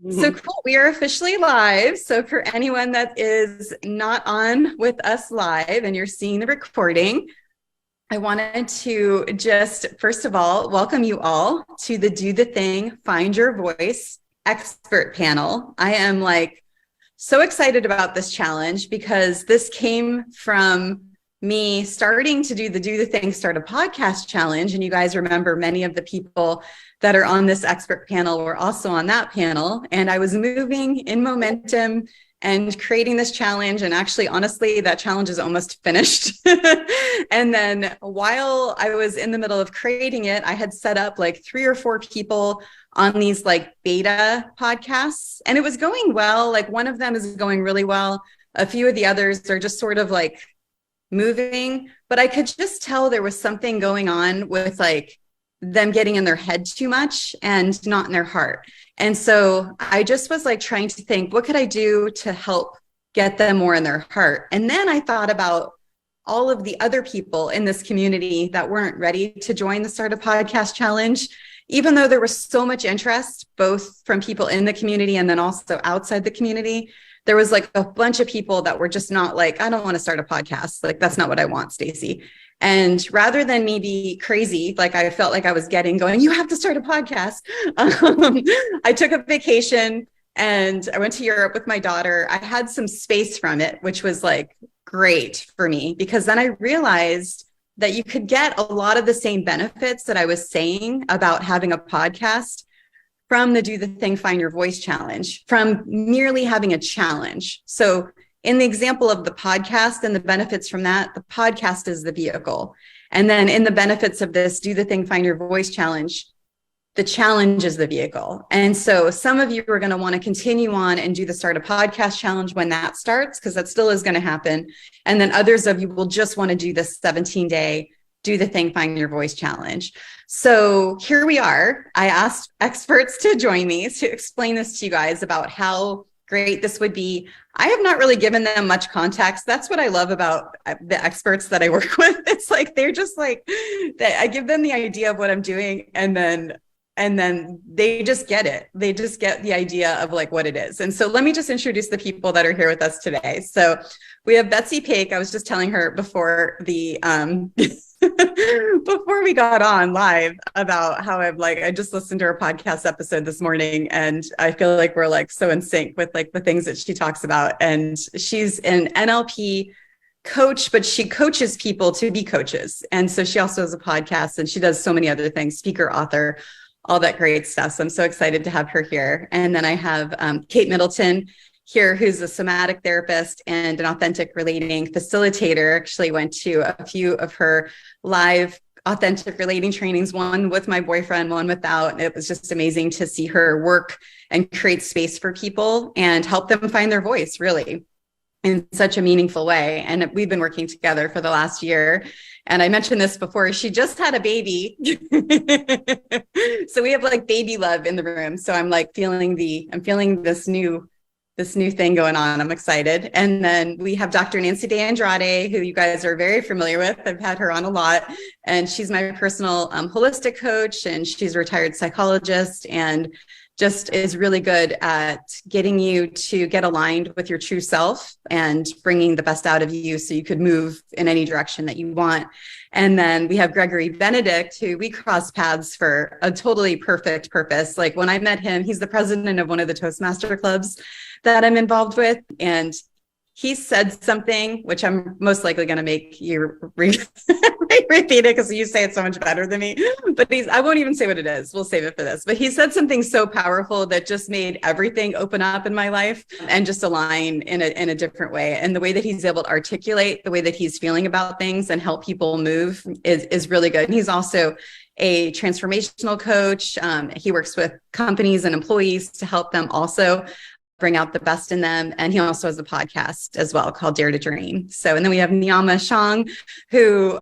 So cool. We are officially live. So for anyone that is not on with us live and you're seeing the recording, I wanted to just, first of all, welcome you all to the Do the Thing, Find Your Voice expert panel. I am so excited about this challenge because this came from me starting to do the Thing, Start a Podcast challenge. And you guys remember many of the people that are on this expert panel were also on that panel. And I was moving in momentum and creating this challenge. And actually, honestly, that challenge is almost finished. And then while I was in the middle of creating it, I had set up 3 or 4 people on these beta podcasts, and it was going well. One of them is going really well. A few of the others are just sort of moving, but I could just tell there was something going on with them getting in their head too much and not in their heart. And so I just was trying to think, what could I do to help get them more in their heart? And then I thought about all of the other people in this community that weren't ready to join the Start a Podcast Challenge, even though there was so much interest, both from people in the community and then also outside the community. There was a bunch of people that were just not I don't want to start a podcast. That's not what I want, Stacey. And rather than me be crazy, I felt I was going, you have to start a podcast. I took a vacation and I went to Europe with my daughter. I had some space from it, which was great for me, because then I realized that you could get a lot of the same benefits that I was saying about having a podcast from the Do the Thing, Find Your Voice challenge, from merely having a challenge. So in the example of the podcast and the benefits from that, the podcast is the vehicle. And then in the benefits of this Do the Thing, Find Your Voice challenge, the challenge is the vehicle. And so some of you are going to want to continue on and do the Start a Podcast challenge when that starts, because that still is going to happen. And then others of you will just want to do this 17-day Do the Thing, Find Your Voice challenge. So here we are. I asked experts to join me to explain this to you guys about how great this would be. I have not really given them much context. That's what I love about the experts that I work with. It's they're just I give them the idea of what I'm doing, and then they just get it. They just get the idea of what it is. And so let me just introduce the people that are here with us today. So we have Betsy Paik. I was just telling her before the before we got on live about how I just listened to her podcast episode this morning, and I feel we're so in sync with the things that she talks about. And she's an NLP coach, but she coaches people to be coaches. And so she also has a podcast, and she does so many other things, speaker, author, all that great stuff. So I'm so excited to have her here. And then I have Kate Middleton here, who's a somatic therapist and an authentic relating facilitator. Actually went to a few of her live authentic relating trainings, one with my boyfriend, one without. And it was just amazing to see her work and create space for people and help them find their voice, really, in such a meaningful way. And we've been working together for the last year. And I mentioned this before, she just had a baby. So we have baby love in the room. So I'm feeling this new thing going on. I'm excited. And then we have Dr. Nancy De Andrade, who you guys are very familiar with. I've had her on a lot, and she's my personal holistic coach, and she's a retired psychologist, and just is really good at getting you to get aligned with your true self and bringing the best out of you so you could move in any direction that you want. And then we have Gregory Benedict, who we crossed paths for a totally perfect purpose. When I met him, he's the president of one of the Toastmaster clubs that I'm involved with. And he said something, which I'm most likely going to make you repeat it because you say it so much better than me. But I won't even say what it is. We'll save it for this. But he said something so powerful that just made everything open up in my life and just align in a different way. And the way that he's able to articulate the way that he's feeling about things and help people move is really good. And he's also a transformational coach. He works with companies and employees to help them also bring out the best in them. And he also has a podcast as well called Dare to Dream. So, and then we have Niyama Shang, who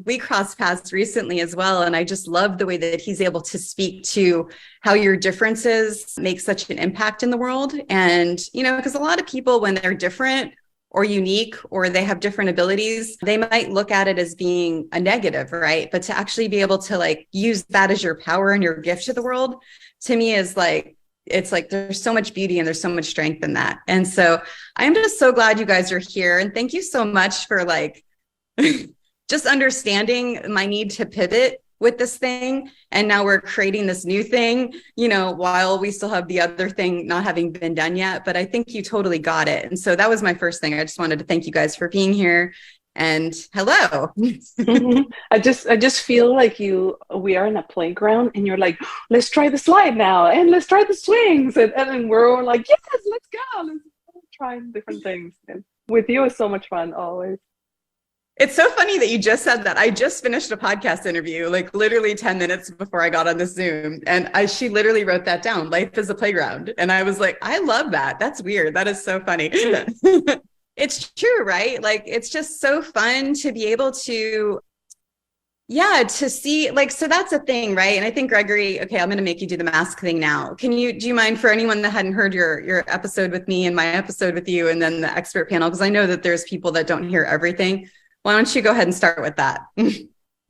we crossed paths recently as well. And I just love the way that he's able to speak to how your differences make such an impact in the world. And, because a lot of people, when they're different or unique, or they have different abilities, they might look at it as being a negative, right? But to actually be able to use that as your power and your gift to the world, to me is it's like there's so much beauty and there's so much strength in that. And so I'm just so glad you guys are here. And thank you so much for like just understanding my need to pivot with this thing. And now we're creating this new thing, while we still have the other thing not having been done yet. But I think you totally got it. And so that was my first thing. I just wanted to thank you guys for being here. And hello. Mm-hmm. I just feel like we are in a playground and you're like, let's try the slide now and let's try the swings. And then we're all like, yes, let's go. Let's try different things. And with you, it's so much fun always. It's so funny that you just said that. I just finished a podcast interview, like literally 10 minutes before I got on the Zoom. And she literally wrote that down. Life is a playground. And I was like, I love that. That's weird. That is so funny. It's true, right? Like, it's just so fun to be able to, to see, like, so that's a thing, right? And I think, Gregory, okay, I'm going to make you do the mask thing now. Do you mind, for anyone that hadn't heard your episode with me and my episode with you and then the expert panel, because I know that there's people that don't hear everything. Why don't you go ahead and start with that?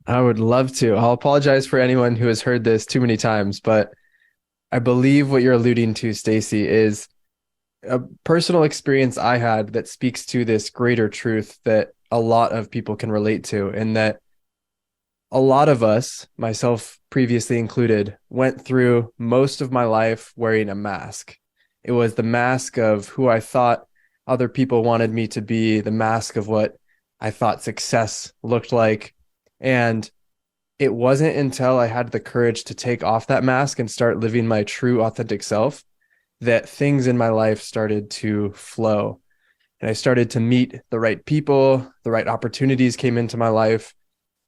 I would love to. I'll apologize for anyone who has heard this too many times, but I believe what you're alluding to, Stacey, is a personal experience I had that speaks to this greater truth that a lot of people can relate to, and that a lot of us, myself previously included, went through most of my life wearing a mask. It was the mask of who I thought other people wanted me to be, the mask of what I thought success looked like. And it wasn't until I had the courage to take off that mask and start living my true authentic self that things in my life started to flow. And I started to meet the right people, the right opportunities came into my life.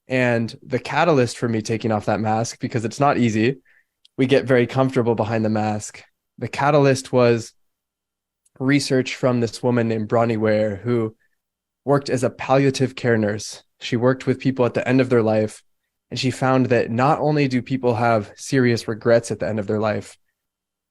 And the catalyst for me taking off that mask, because it's not easy, we get very comfortable behind the mask. The catalyst was research from this woman named Bronnie Ware, who worked as a palliative care nurse. She worked with people at the end of their life, and she found that not only do people have serious regrets at the end of their life,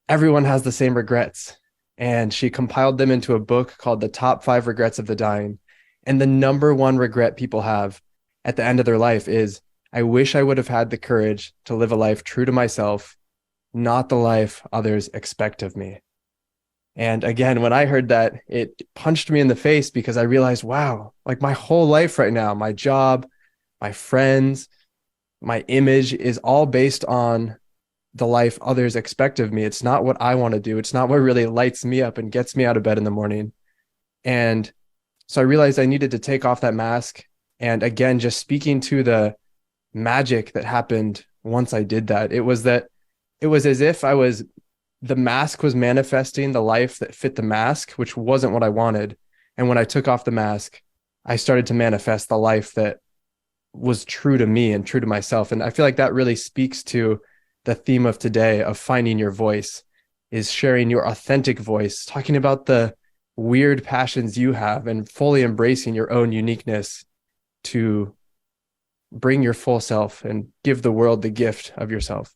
everyone has the same regrets. And she compiled them into a book called The Top 5 Regrets of the Dying. And the number one regret people have at the end of their life is, I wish I would have had the courage to live a life true to myself, not the life others expect of me. And again, when I heard that, it punched me in the face, because I realized, wow, like my whole life right now, my job, my friends, my image is all based on the life others expect of me. It's not what I want to do. It's not what really lights me up and gets me out of bed in the morning. And so I realized I needed to take off that mask. And again, just speaking to the magic that happened once I did that, it was as if the mask was manifesting the life that fit the mask, which wasn't what I wanted. And when I took off the mask, I started to manifest the life that was true to me and true to myself. And I feel like that really speaks to the theme of today, of finding your voice, is sharing your authentic voice, talking about the weird passions you have and fully embracing your own uniqueness to bring your full self and give the world the gift of yourself.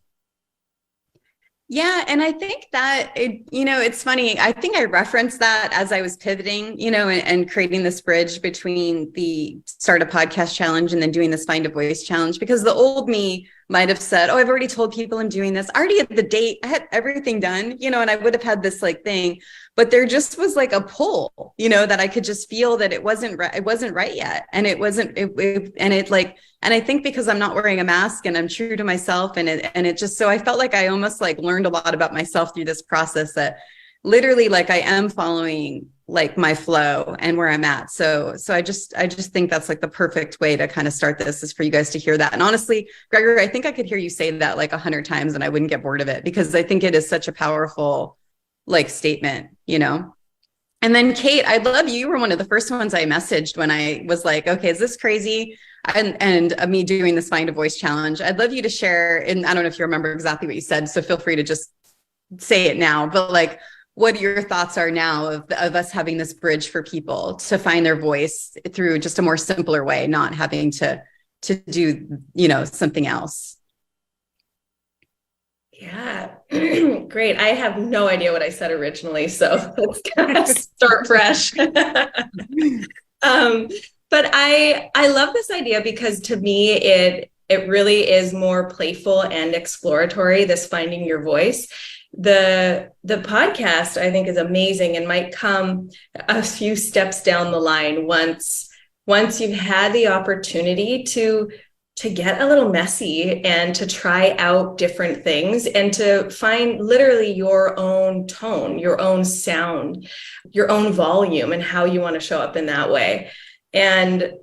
Yeah. And I think that, it's funny. I think I referenced that as I was pivoting, and creating this bridge between the Start a Podcast Challenge and then doing this Find a Voice Challenge, because the old me might have said, oh, I've already told people I'm doing this. I already had the date. I had everything done, and I would have had this thing, but there just was like a pull, that I could just feel that it wasn't right yet. And it wasn't, and I think because I'm not wearing a mask and I'm true to myself, and it just, so I felt like I almost learned a lot about myself through this process, that literally I am following my flow and where I'm at. So I just think that's the perfect way to kind of start this, is for you guys to hear that. And honestly, Gregory, I think I could hear you say that 100 times and I wouldn't get bored of it, because I think it is such a powerful statement, And then Kate, I love you. You were one of the first ones I messaged when I was like, okay, is this crazy? And me doing this Find a Voice Challenge. I'd love you to share, and I don't know if you remember exactly what you said, so feel free to just say it now, but what your thoughts are now of us having this bridge for people to find their voice through just a more simpler way, not having to do, something else. Yeah, great. I have no idea what I said originally, so let's kind of start fresh. But I love this idea, because to me, it really is more playful and exploratory, this finding your voice. the podcast, I think, is amazing and might come a few steps down the line once you've had the opportunity to get a little messy and to try out different things and to find literally your own tone, your own sound, your own volume, and how you want to show up in that way. And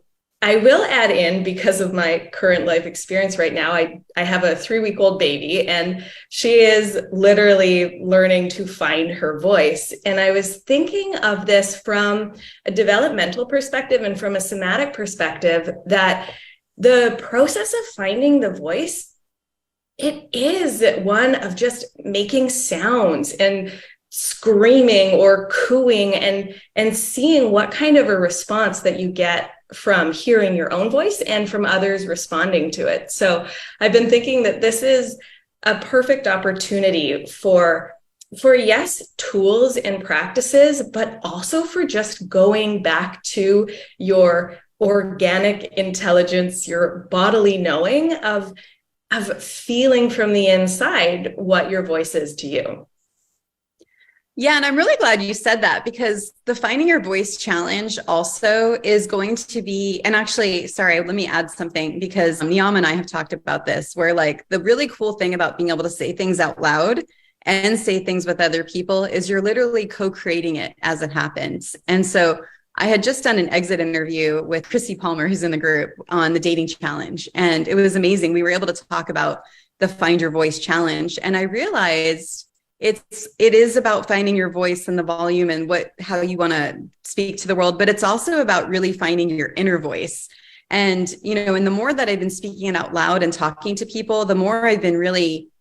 I will add in, because of my current life experience right now, I have a 3-week-old baby, and she is literally learning to find her voice. And I was thinking of this from a developmental perspective and from a somatic perspective, that the process of finding the voice, it is one of just making sounds and screaming or cooing and seeing what kind of a response that you get from hearing your own voice and from others responding to it. So I've been thinking that this is a perfect opportunity for yes, tools and practices, but also for just going back to your organic intelligence, your bodily knowing of feeling from the inside what your voice is to you. Yeah, and I'm really glad you said that, because the Finding Your Voice challenge also is going to be, and actually, sorry, let me add something, because Niyam and I have talked about this, where like the really cool thing about being able to say things out loud and say things with other people is you're literally co-creating it as it happens. And so I had just done an exit interview with Chrissy Palmer, who's in the group, on the dating challenge. And it was amazing. We were able to talk about the Find Your Voice challenge. And I realized it is about finding your voice and the volume and how you want to speak to the world, but it's also about really finding your inner voice. And, and the more that I've been speaking it out loud and talking to people, the more I've been really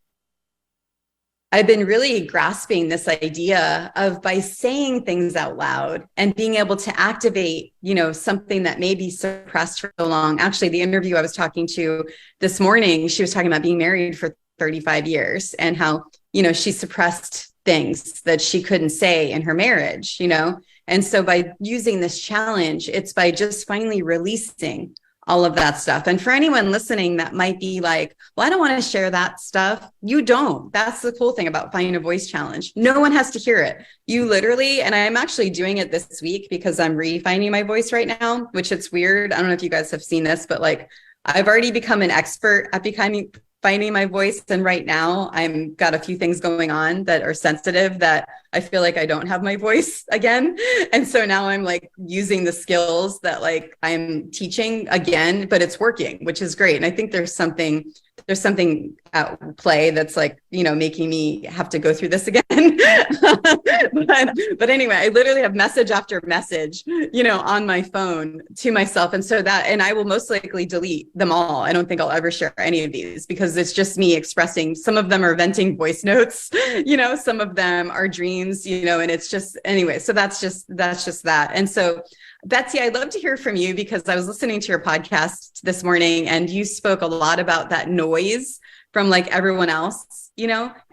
grasping this idea of, by saying things out loud and being able to activate, something that may be suppressed for so long. Actually, the interview I was talking to this morning, she was talking about being married for 35 years and how, she suppressed things that she couldn't say in her marriage, And so by using this challenge, it's by just finally releasing all of that stuff. And for anyone listening that might be like, well, I don't want to share that stuff. You don't. That's the cool thing about Finding a Voice challenge. No one has to hear it. You literally, and I'm actually doing it this week because I'm refinding my voice right now, which it's weird. I don't know if you guys have seen this, but like I've already become an expert at finding my voice. And right now I'm got a few things going on that are sensitive that I feel like I don't have my voice again. And so now I'm like using the skills that like I'm teaching again, but it's working, which is great. And I think there's something at play that's like, making me have to go through this again. but anyway, I literally have message after message, on my phone to myself. And I will most likely delete them all. I don't think I'll ever share any of these because it's just me expressing. Some of them are venting voice notes, some of them are dreams, and it's just, anyway, so that's just that. And so Betsy, I'd love to hear from you because I was listening to your podcast this morning and you spoke a lot about that noise from like everyone else,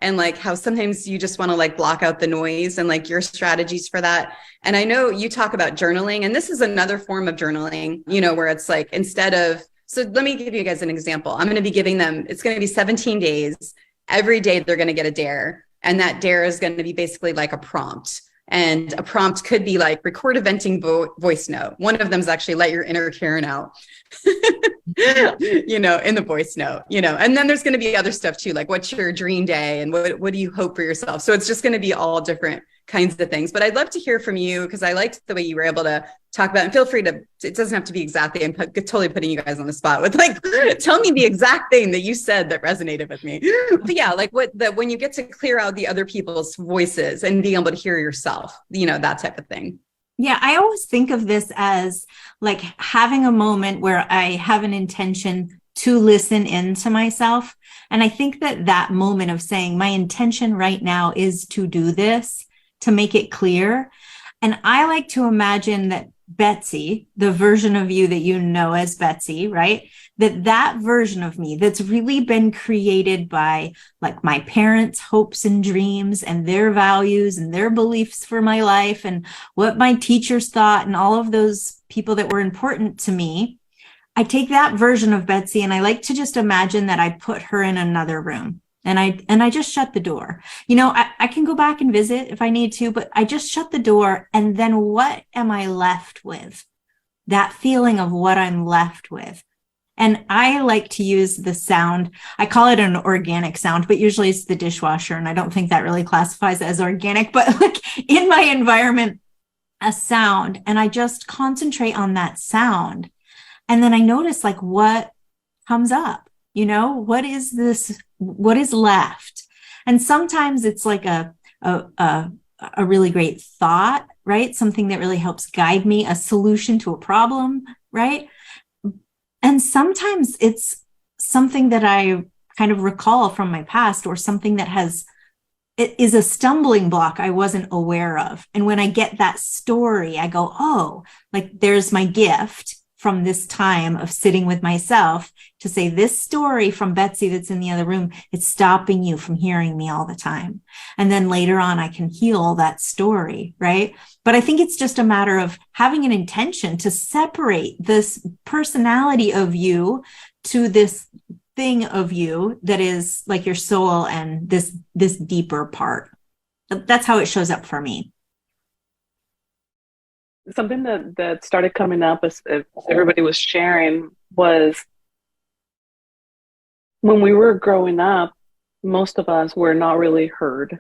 and like how sometimes you just want to like block out the noise and like your strategies for that. And I know you talk about journaling, and this is another form of journaling, where it's like so let me give you guys an example. I'm going to be giving them, it's going to be 17 days. Every day they're going to get a dare. And that dare is going to be basically like a prompt. And a prompt could be like record a venting voice note. One of them is actually let your inner Karen out, in the voice note, and then there's going to be other stuff too. Like what's your dream day and what do you hope for yourself? So it's just going to be all different kinds of things, but I'd love to hear from you because I liked the way you were able to talk about, and feel free to, it doesn't have to be exactly, I'm totally putting you guys on the spot with like, tell me the exact thing that you said that resonated with me. But yeah, like when you get to clear out the other people's voices and being able to hear yourself, that type of thing. Yeah, I always think of this as like having a moment where I have an intention to listen into myself. And I think that moment of saying my intention right now is to do this, to make it clear. And I like to imagine that Betsy, the version of you that you know as Betsy, right? That version of me that's really been created by like my parents' hopes and dreams and their values and their beliefs for my life and what my teachers thought and all of those people that were important to me. I take that version of Betsy and I like to just imagine that I put her in another room And I just shut the door. I can go back and visit if I need to, but I just shut the door. And then what am I left with? That feeling of what I'm left with. And I like to use the sound. I call it an organic sound, but usually it's the dishwasher. And I don't think that really classifies as organic, but like in my environment, a sound. And I just concentrate on that sound. And then I notice like what comes up, what is this? What is left? And sometimes it's like a really great thought, right? Something that really helps guide me, a solution to a problem, right? And sometimes it's something that I kind of recall from my past, or something that it is a stumbling block I wasn't aware of. And when I get that story, I go, oh, like there's my gift from this time of sitting with myself to say, this story from Betsy that's in the other room, it's stopping you from hearing me all the time. And then later on, I can heal that story, right? But I think it's just a matter of having an intention to separate this personality of you to this thing of you that is like your soul and this deeper part. That's how it shows up for me. Something that started coming up as everybody was sharing was when we were growing up, most of us were not really heard.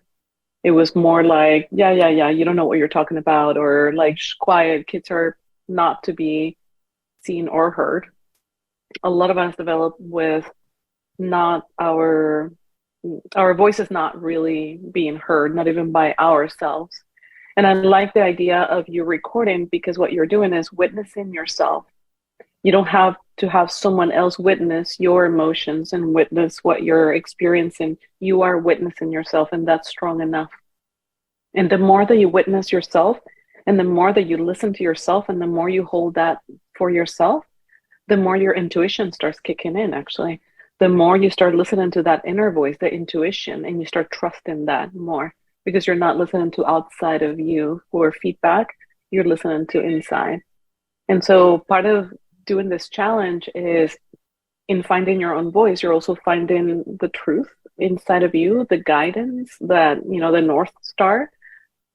It was more like, yeah, you don't know what you're talking about, or like, quiet, kids are not to be seen or heard. A lot of us developed with not our voices not really being heard, not even by ourselves. And I like the idea of you recording, because what you're doing is witnessing yourself. You don't have to have someone else witness your emotions and witness what you're experiencing. You are witnessing yourself, and that's strong enough. And the more that you witness yourself, and the more that you listen to yourself, and the more you hold that for yourself, the more your intuition starts kicking in, actually. The more you start listening to that inner voice, the intuition, and you start trusting that more. Because you're not listening to outside of you for feedback, you're listening to inside. And so part of doing this challenge is, in finding your own voice, you're also finding the truth inside of you, the guidance, that, the North Star,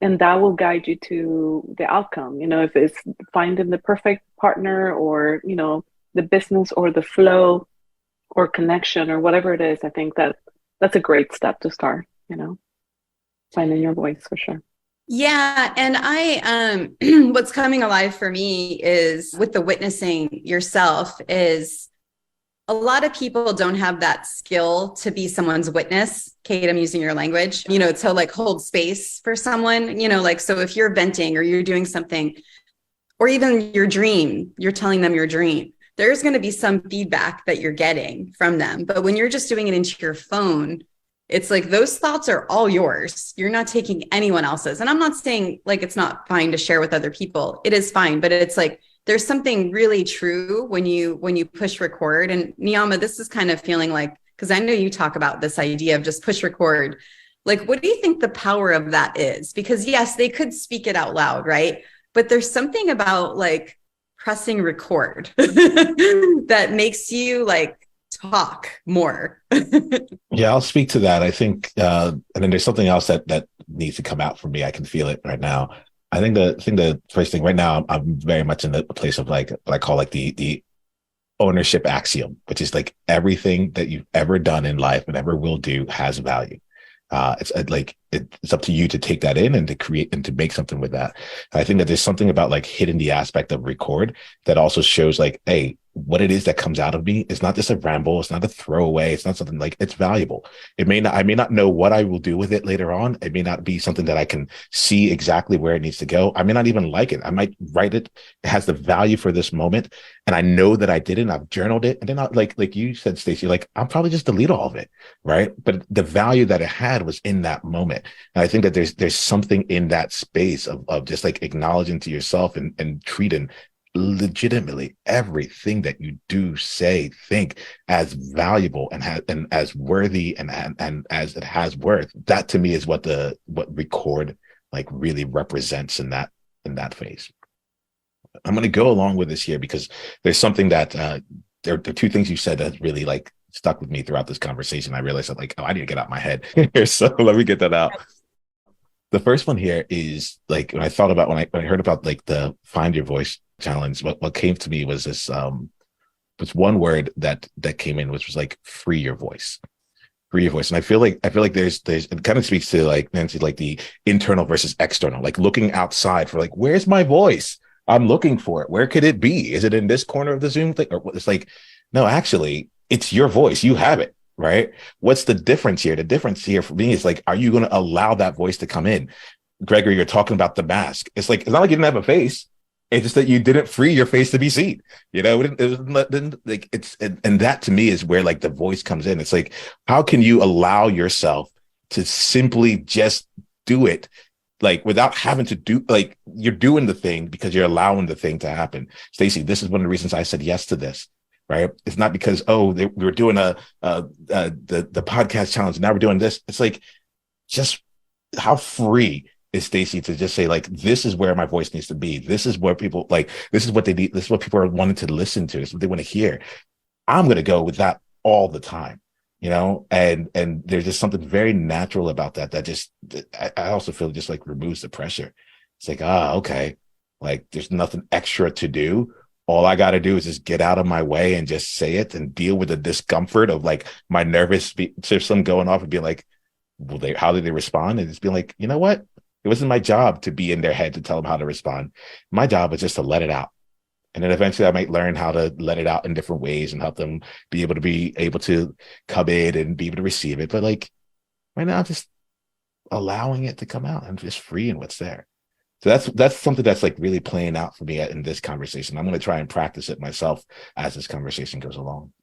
and that will guide you to the outcome. If it's finding the perfect partner, or, the business, or the flow, or connection, or whatever it is, I think that's a great step to start, finding your voice, for sure. Yeah. And what's coming alive for me is, with the witnessing yourself, is a lot of people don't have that skill to be someone's witness. Kate, I'm using your language, to like hold space for someone, so if you're venting, or you're doing something, or even your dream, you're telling them your dream, there's going to be some feedback that you're getting from them. But when you're just doing it into your phone, it's like those thoughts are all yours. You're not taking anyone else's. And I'm not saying like it's not fine to share with other people. It is fine, but it's like there's something really true when you push record. And Niyama, this is kind of feeling like, because I know you talk about this idea of just push record. Like, what do you think the power of that is? Because yes, they could speak it out loud, right? But there's something about like pressing record that makes you like talk more. Yeah, I'll speak to that. I think, and then there's something else that needs to come out for me. I can feel it right now. I think the first thing right now, I'm very much in the place of like what I call like the ownership axiom, which is like everything that you've ever done in life and ever will do has value. It's up to you to take that in and to create and to make something with that. And I think that there's something about like hitting the aspect of record that also shows like, hey, what it is that comes out of me is not just a ramble. It's not a throwaway. It's not something like, it's valuable. I may not know what I will do with it later on. It may not be something that I can see exactly where it needs to go. I may not even like it. I might write it. It has the value for this moment. And I know that I did it and I've journaled it. And then like you said, Stacey, like I'll probably just delete all of it. Right. But the value that it had was in that moment. And I think that there's something in that space of just like acknowledging to yourself and treating legitimately everything that you do, say, think as valuable and as worthy and as it has worth. That to me is what record like really represents in that phase. I'm going to go along with this here because there's something that there are two things you said that really like stuck with me throughout this conversation. I realized that like, oh, I need to get out my head here. So let me get that out. The first one here is like when I thought about when I heard about like the Find Your Voice challenge, what came to me was this was one word that came in, which was like free your voice. Free your voice. And I feel like there's it kind of speaks to like Nancy, like the internal versus external, like looking outside for like, where's my voice? I'm looking for it. Where could it be? Is it in this corner of the Zoom thing? Or it's like, no, actually, it's your voice. You have it, right? What's the difference here? The difference here for me is like, are you going to allow that voice to come in? Gregory, you're talking about the mask. It's like, it's not like you didn't have a face. It's just that you didn't free your face to be seen. You know, it didn't like it's, and that to me is where like the voice comes in. It's like, how can you allow yourself to simply just do it? Like without having to do, like you're doing the thing because you're allowing the thing to happen. Stacey, this is one of the reasons I said yes to this, right? It's not because, we were doing the podcast challenge. Now we're doing this. It's like, just how free is Stacey to just say like, this is where my voice needs to be. This is where people like, this is what they need. This is what people are wanting to listen to. This is what they want to hear. I'm going to go with that all the time, you know? And there's just something very natural about that just, I also feel just like removes the pressure. It's like, okay. Like there's nothing extra to do. All I got to do is just get out of my way and just say it and deal with the discomfort of like my nervous system going off and be like, how did they respond? And just be like, you know what? It wasn't my job to be in their head to tell them how to respond. My job was just to let it out. And then eventually I might learn how to let it out in different ways and help them be able to come in and be able to receive it. But like right now, just allowing it to come out and just freeing what's there. So that's something that's like really playing out for me in this conversation. I'm going to try and practice it myself as this conversation goes along.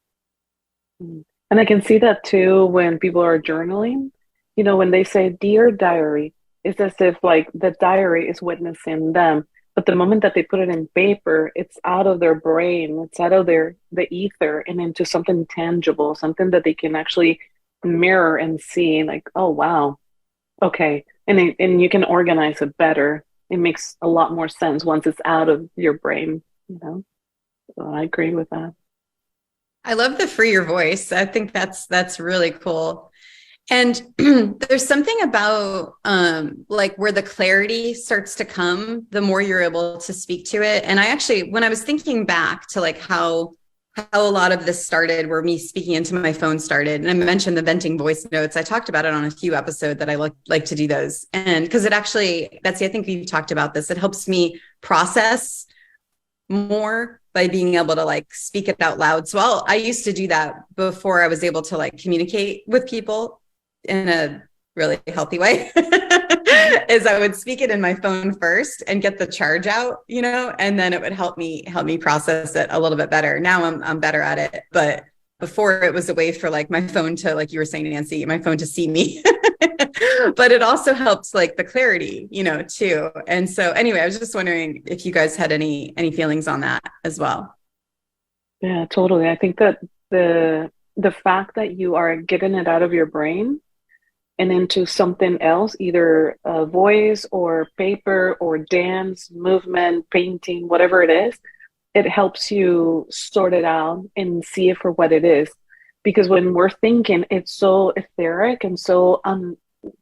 And I can see that too when people are journaling, you know, when they say, "Dear diary," it's as if like the diary is witnessing them. But the moment that they put it in paper, it's out of their brain, it's out of the ether and into something tangible, something that they can actually mirror and see like, oh, wow. Okay. And you can organize it better. It makes a lot more sense once it's out of your brain, you know? So I agree with that. I love the free your voice. I think that's really cool. And there's something about like where the clarity starts to come, the more you're able to speak to it. And I actually, when I was thinking back to like how a lot of this started, where me speaking into my phone started, and I mentioned the venting voice notes. I talked about it on a few episodes that I like to do those. And because it actually, Betsy, I think we've talked about this. It helps me process more by being able to like speak it out loud. So I used to do that before I was able to like communicate with people in a really healthy way. Is I would speak it in my phone first and get the charge out, you know, and then it would help me process it a little bit better. Now I'm better at it, but before it was a way for like my phone to, like you were saying, Nancy, my phone to see me. But it also helps like the clarity, you know, too. And so anyway, I was just wondering if you guys had any feelings on that as well. Yeah, totally. I think that the fact that you are getting it out of your brain and into something else, either a voice or paper or dance, movement, painting, whatever it is, it helps you sort it out and see it for what it is. Because when we're thinking, it's so etheric and so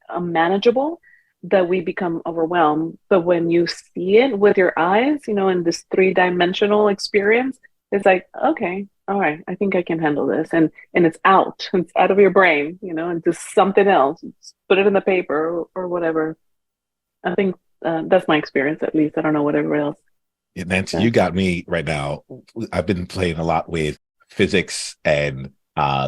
unmanageable that we become overwhelmed. But when you see it with your eyes, you know, in this 3-dimensional experience, it's like, okay, all right, I think I can handle this. And it's out of your brain, you know, into something else. Just put it in the paper or whatever. I think that's my experience, at least. I don't know what everybody else. Yeah, Nancy, you got me right now. I've been playing a lot with physics and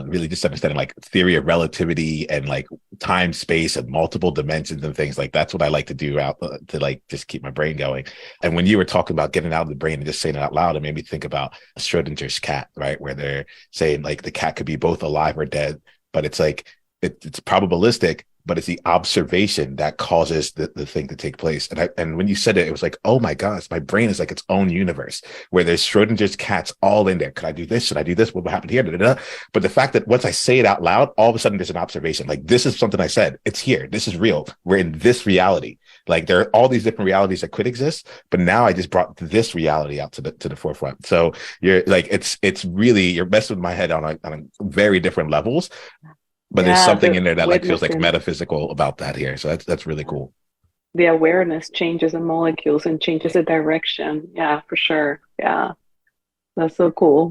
really just understanding like theory of relativity and like time, space, and multiple dimensions and things like that's what I like to do to like just keep my brain going. And when you were talking about getting out of the brain and just saying it out loud, it made me think about Schrodinger's cat, right? Where they're saying like the cat could be both alive or dead, but it's like it's probabilistic, but it's the observation that causes the thing to take place. And when you said it, it was like, oh my gosh, my brain is like its own universe where there's Schrodinger's cats all in there. Could I do this? Should I do this? What will happen here? Da, da, da. But the fact that once I say it out loud, all of a sudden there's an observation. Like, this is something I said. It's here. This is real. We're in this reality. Like there are all these different realities that could exist, but now I just brought this reality out to the forefront. So you're like, it's really, you're messing with my head on a very different levels, but there's Yeah, something the in there that like feels like witnessing, metaphysical about that here. So that's really cool. the awareness changes the molecules and changes the direction. Yeah, for sure. Yeah, that's so cool.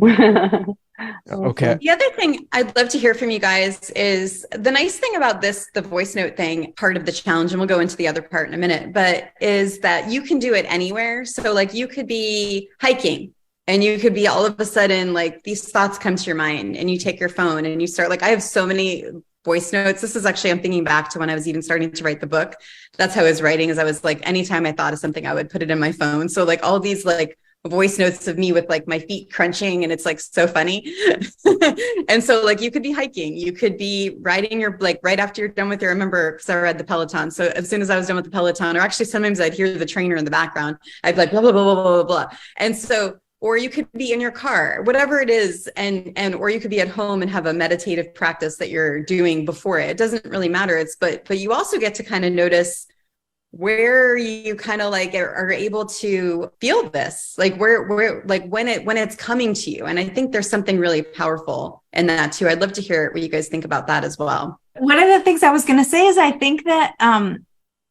Okay. Awesome. The other thing I'd love to hear from you guys is the nice thing about this, the voice note thing, part of the challenge, and we'll go into the other part in a minute, but is that you can do it anywhere. So like you could be hiking and you could be all of a sudden like these thoughts come to your mind and you take your phone and you start like, I have so many voice notes. This is actually, I'm thinking back to when I was even starting to write the book. That's how I was writing, is I was like, anytime I thought of something, I would put it in my phone. So like all these like voice notes of me with like my feet crunching, and it's like so funny. And so like you could be hiking, you could be riding your, like right after you're done with your, I remember because I read the Peloton, so as soon as I was done with the Peloton, or actually sometimes I'd hear the trainer in the background, I'd be like blah blah blah blah blah blah. And so, or you could be in your car, whatever it is, and or you could be at home and have a meditative practice that you're doing before it doesn't really matter. It's but you also get to kind of notice where you kind of like are able to feel this, like where like when it's coming to you. And I think there's something really powerful in that too. I'd love to hear what you guys think about that as well. One of the things I was going to say is I think that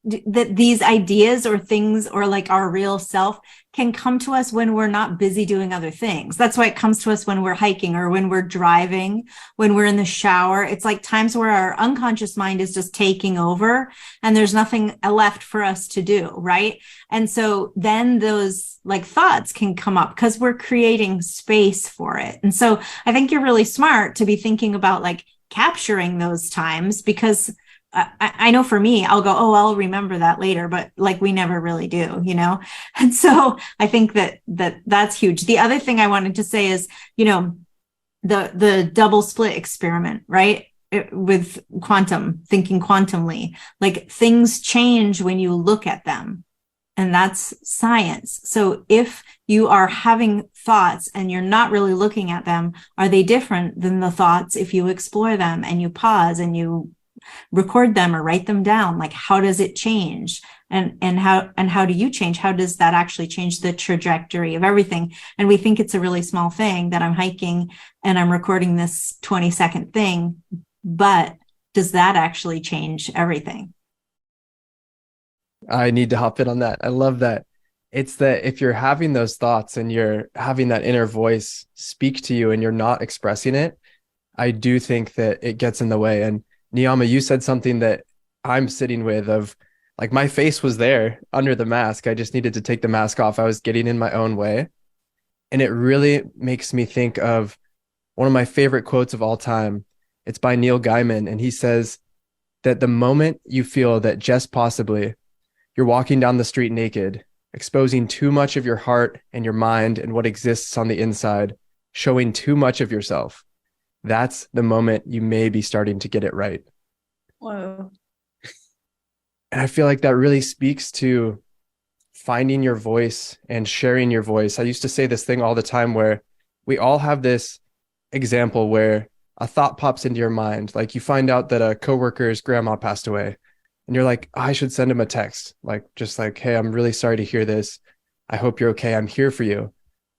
that these ideas or things or like our real self can come to us when we're not busy doing other things. That's why it comes to us when we're hiking or when we're driving, when we're in the shower. It's like times where our unconscious mind is just taking over and there's nothing left for us to do, right? And so then those like thoughts can come up because we're creating space for it. And so I think you're really smart to be thinking about like capturing those times, because I know for me, I'll go, oh, I'll remember that later, but like we never really do, you know? And so I think that's huge. The other thing I wanted to say is, you know, the double slit experiment, right? With quantum, thinking quantumly, like things change when you look at them. And that's science. So if you are having thoughts and you're not really looking at them, are they different than the thoughts if you explore them and you pause and you record them or write them down? Like, how does it change? And how do you change? How does that actually change the trajectory of everything? And we think it's a really small thing that I'm hiking and I'm recording this 20-second thing, but does that actually change everything? I need to hop in on that. I love that. It's that if you're having those thoughts and you're having that inner voice speak to you and you're not expressing it, I do think that it gets in the way. And Niyama, you said something that I'm sitting with of like my face was there under the mask. I just needed to take the mask off. I was getting in my own way. And it really makes me think of one of my favorite quotes of all time. It's by Neil Gaiman. And he says that the moment you feel that just possibly you're walking down the street naked, exposing too much of your heart and your mind and what exists on the inside, showing too much of yourself, that's the moment you may be starting to get it right. Whoa. And I feel like that really speaks to finding your voice and sharing your voice. I used to say this thing all the time where we all have this example where a thought pops into your mind. Like you find out that a coworker's grandma passed away and you're like, oh, I should send him a text. Like, just like, hey, I'm really sorry to hear this. I hope you're okay. I'm here for you.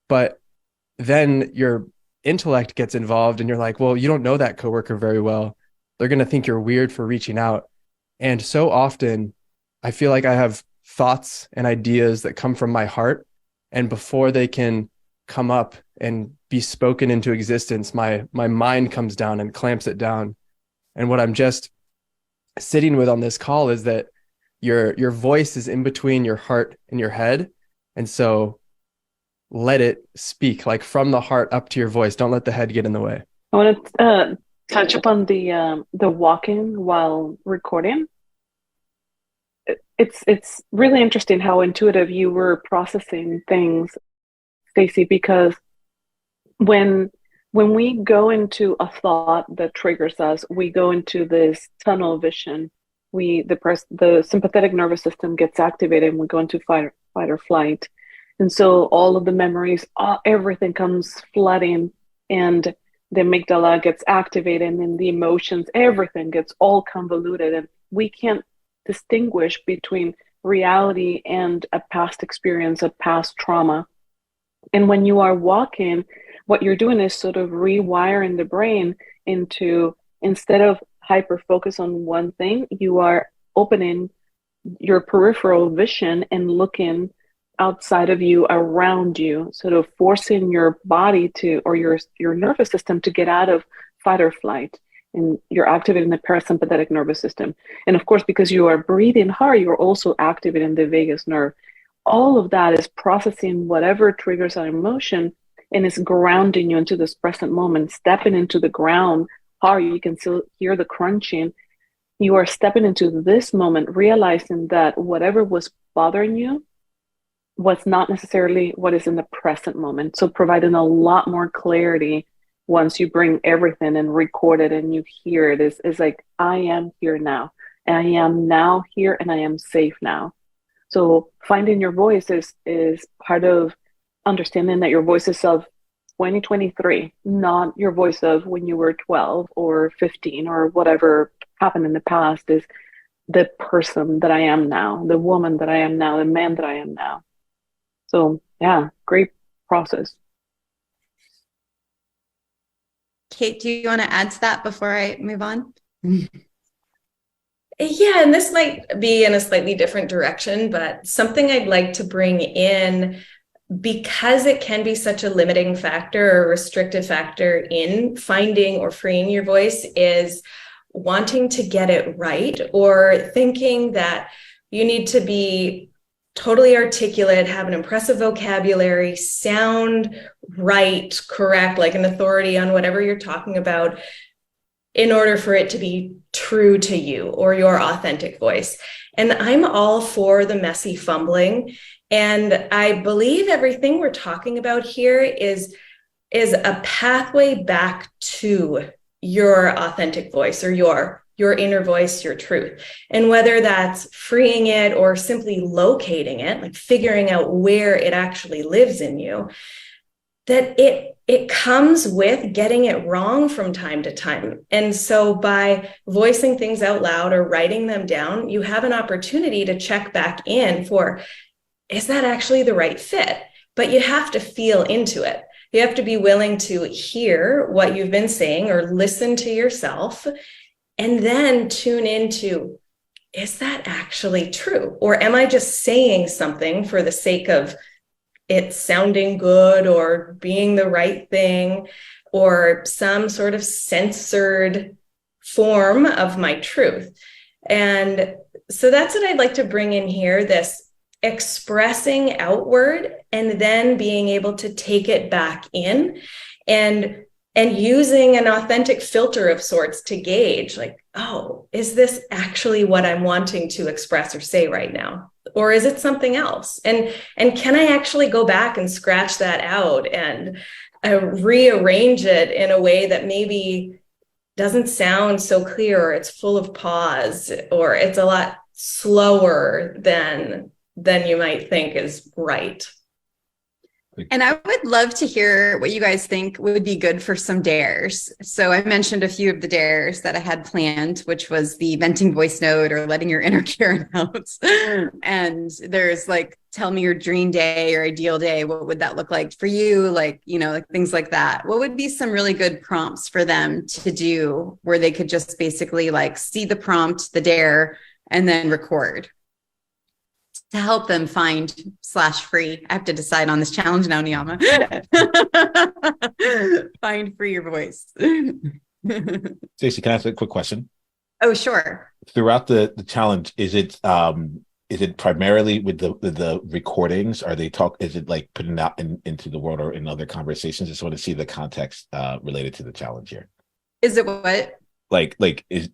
But then your intellect gets involved and you're like, well, you don't know that coworker very well. They're going to think you're weird for reaching out. And so often I feel like I have thoughts and ideas that come from my heart. And before they can come up and be spoken into existence, my mind comes down and clamps it down. And what I'm just sitting with on this call is that your voice is in between your heart and your head. And so let it speak, like from the heart up to your voice. Don't let the head get in the way. I want to touch upon the walking while recording. It's really interesting how intuitive you were processing things, Stacey, because when we go into a thought that triggers us, we go into this tunnel vision. The sympathetic nervous system gets activated and we go into fight or flight. And so all of the memories, everything comes flooding, and the amygdala gets activated, and the emotions, everything gets all convoluted, and we can't distinguish between reality and a past experience, a past trauma. And when you are walking, what you're doing is sort of rewiring the brain into, instead of hyper focus on one thing, you are opening your peripheral vision and looking outside of you, around you, sort of forcing your body to, or your nervous system to get out of fight or flight. And you're activating the parasympathetic nervous system. And of course, because you are breathing hard, you're also activating the vagus nerve. All of that is processing whatever triggers an emotion and is grounding you into this present moment, stepping into the ground hard. You can still hear the crunching. You are stepping into this moment, realizing that whatever was bothering you was not necessarily what is in the present moment. So providing a lot more clarity once you bring everything and record it and you hear it is like, I am here now. I am now here and I am safe now. So finding your voice is part of understanding that your voice is of 2023, not your voice of when you were 12 or 15 or whatever happened in the past. Is the person that I am now, the woman that I am now, the man that I am now. So yeah, great process. Kate, do you want to add to that before I move on? Yeah, and this might be in a slightly different direction, but something I'd like to bring in, because it can be such a limiting factor or restrictive factor in finding or freeing your voice, is wanting to get it right, or thinking that you need to be totally articulate, have an impressive vocabulary, sound right, correct, like an authority on whatever you're talking about, in order for it to be true to you or your authentic voice. And I'm all for the messy fumbling. And I believe everything we're talking about here is a pathway back to your authentic voice, or your inner voice, your truth. And whether that's freeing it or simply locating it, like figuring out where it actually lives in you, that it comes with getting it wrong from time to time. And so by voicing things out loud or writing them down, you have an opportunity to check back in for, is that actually the right fit? But you have to feel into it. You have to be willing to hear what you've been saying or listen to yourself, and then tune into, is that actually true? Or am I just saying something for the sake of it sounding good or being the right thing, or some sort of censored form of my truth? And so that's what I'd like to bring in here, this expressing outward and then being able to take it back in, and using an authentic filter of sorts to gauge, like, oh, is this actually what I'm wanting to express or say right now? Or is it something else? And can I actually go back and scratch that out and rearrange it in a way that maybe doesn't sound so clear, or it's full of pause, or it's a lot slower than you might think is right? And I would love to hear what you guys think would be good for some dares. So I mentioned a few of the dares that I had planned, which was the venting voice note or letting your inner Karen out. And there's like, tell me your dream day or ideal day. What would that look like for you? Like, like things like that. What would be some really good prompts for them to do where they could just basically like see the prompt, the dare, and then record? To help them find /free. I have to decide on this challenge now, Niyama. Find free your voice. Stacey, can I ask a quick question? Oh, sure. Throughout the challenge, is it primarily with the recordings? Is it like putting it out into the world or in other conversations? Just want to see the context related to the challenge here. Is it what? Like is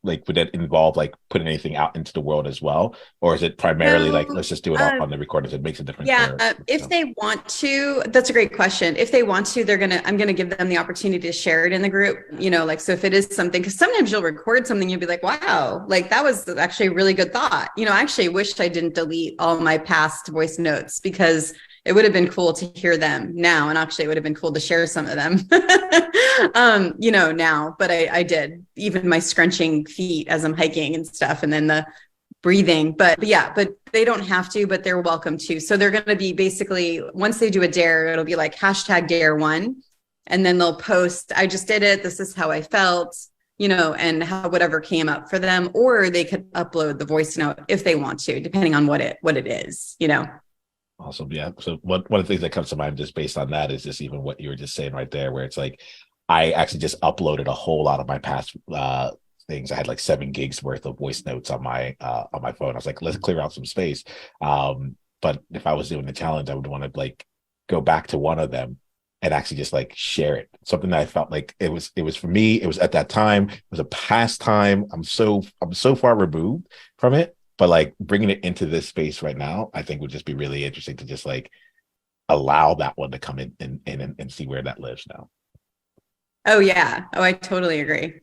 like, would that involve like putting anything out into the world as well, or is it primarily like, let's just do it on the recordings? It makes a difference. Yeah, if they want to, that's a great question. If they want to, I'm gonna give them the opportunity to share it in the group. So if it is something, because sometimes you'll record something, you'll be like, wow, like that was actually a really good thought. I actually wished I didn't delete all my past voice notes, because it would have been cool to hear them now. And actually it would have been cool to share some of them, now, but I did, even my scrunching feet as I'm hiking and stuff. And then the breathing, but yeah, but they don't have to, but they're welcome to. So they're going to be basically, once they do a dare, it'll be like hashtag dare one. And then they'll post, I just did it. This is how I felt, and how whatever came up for them, or they could upload the voice note if they want to, depending on what it is. Awesome. Yeah. So one of the things that comes to mind just based on that is just even what you were just saying right there, where it's like, I actually just uploaded a whole lot of my past things. I had like 7 gigs worth of voice notes on my phone. I was like, let's clear out some space. But if I was doing the challenge, I would want to like go back to one of them and actually just like share it. Something that I felt like it was for me. It was at that time. It was a pastime. I'm so far removed from it, but like bringing it into this space right now, I think would just be really interesting to just like allow that one to come in and see where that lives now. Oh yeah. Oh, I totally agree.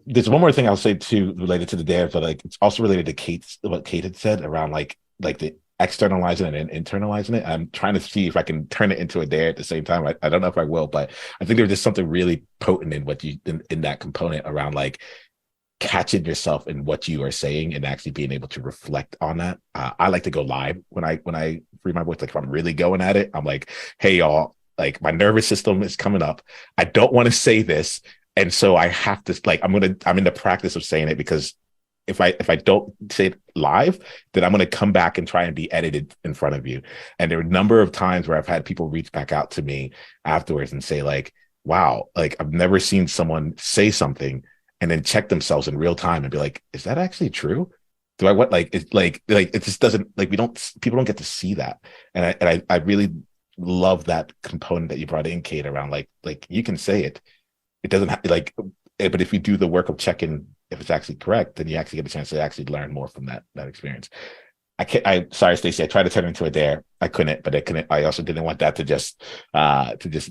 There's one more thing I'll say too related to the dare, but like it's also related to what Kate had said around like the externalizing and internalizing it. I'm trying to see if I can turn it into a dare at the same time. I don't know if I will, but I think there's just something really potent in what you in that component around like catching yourself in what you are saying and actually being able to reflect on that. I like to go live when I free my voice. Like if I'm really going at it, I'm like, hey y'all, like my nervous system is coming up. I don't want to say this. And so I have to like, I'm in the practice of saying it, because if I don't say it live, then I'm going to come back and try and be edited in front of you. And there are a number of times where I've had people reach back out to me afterwards and say like, wow, like I've never seen someone say something and then check themselves in real time and be like, is that actually true? Do I what like it's like it just doesn't like people don't get to see that. And I really love that component that you brought in, Kate, around like you can say it. It doesn't have like, but if you do the work of checking if it's actually correct, then you actually get a chance to actually learn more from that experience. Sorry, Stacey, I tried to turn it into a dare. I couldn't, but I also didn't want that to just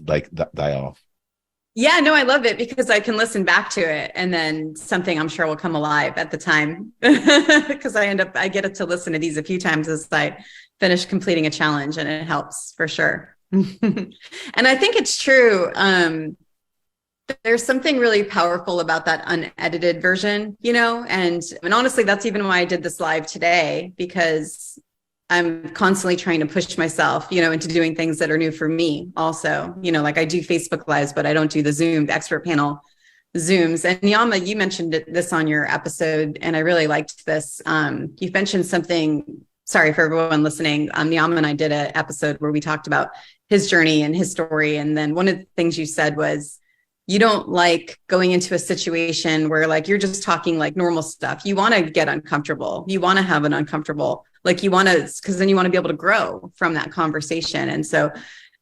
like die off. Yeah, no, I love it because I can listen back to it and then something I'm sure will come alive at the time because I get it to listen to these a few times as I finish completing a challenge, and it helps for sure. And I think it's true. There's something really powerful about that unedited version, and honestly, that's even why I did this live today, because I'm constantly trying to push myself, into doing things that are new for me also, like I do Facebook lives, but I don't do the Zoom, the expert panel Zooms. And Yama, you mentioned this on your episode, and I really liked this. You mentioned something, sorry for everyone listening. Yama and I did an episode where we talked about his journey and his story. And then one of the things you said was, you don't like going into a situation where like you're just talking like normal stuff. You want to get uncomfortable. You want to have an uncomfortable, like you want to, because then you want to be able to grow from that conversation. And so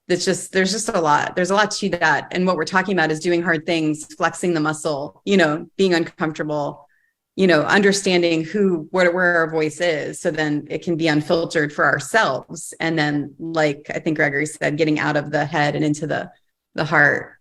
there's just a lot to that. And what we're talking about is doing hard things, flexing the muscle, being uncomfortable, understanding where our voice is. So then it can be unfiltered for ourselves. And then, like I think Gregory said, getting out of the head and into the heart.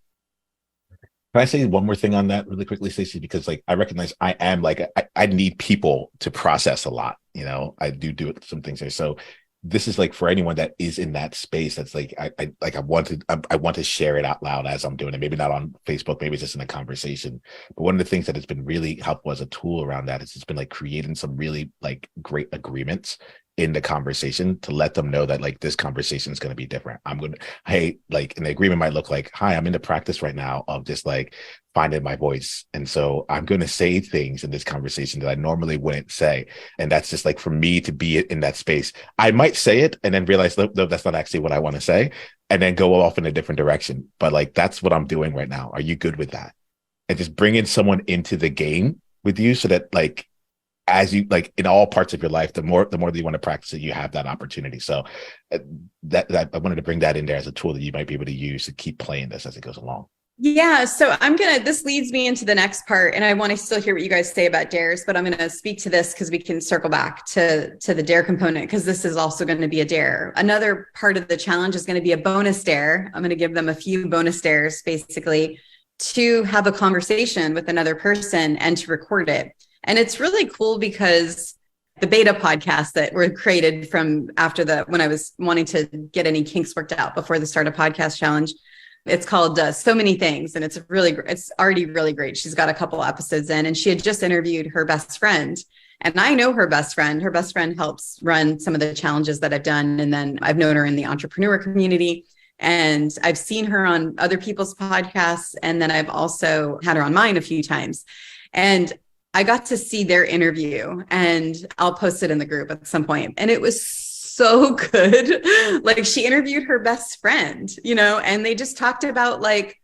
Can I say one more thing on that really quickly, Stacey? Because like I recognize I am like I need people to process a lot. I do some things there. So this is like for anyone that is in that space. That's like I want to share it out loud as I'm doing it. Maybe not on Facebook. Maybe it's just in a conversation. But one of the things that has been really helpful as a tool around that is it's been like creating some really like great agreements in the conversation to let them know that like this conversation is going to be different. Hey, like, and the agreement might look like, hi, I'm in the practice right now of just like finding my voice. And so I'm going to say things in this conversation that I normally wouldn't say. And that's just like for me to be in that space. I might say it and then realize, no, that's not actually what I want to say, and then go off in a different direction. But like, that's what I'm doing right now. Are you good with that? And just bringing someone into the game with you so that like, as you like in all parts of your life, the more that you want to practice it, you have that opportunity. So that I wanted to bring that in there as a tool that you might be able to use to keep playing this as it goes along. Yeah. So this leads me into the next part, and I want to still hear what you guys say about dares, but I'm going to speak to this because we can circle back to the dare component, because this is also going to be a dare. Another part of the challenge is going to be a bonus dare. I'm going to give them a few bonus dares, basically, to have a conversation with another person and to record it. And it's really cool because the beta podcasts that were created from after when I was wanting to get any kinks worked out before the start of podcast challenge, It's called So Many Things, and it's already really great. She's got a couple episodes in, and she had just interviewed her best friend. And I know her best friend. Her best friend helps run some of the challenges that I've done. And then I've known her in the entrepreneur community, and I've seen her on other people's podcasts. And then I've also had her on mine a few times. And I got to see their interview, and I'll post it in the group at some point. And it was so good. Like, she interviewed her best friend, and they just talked about like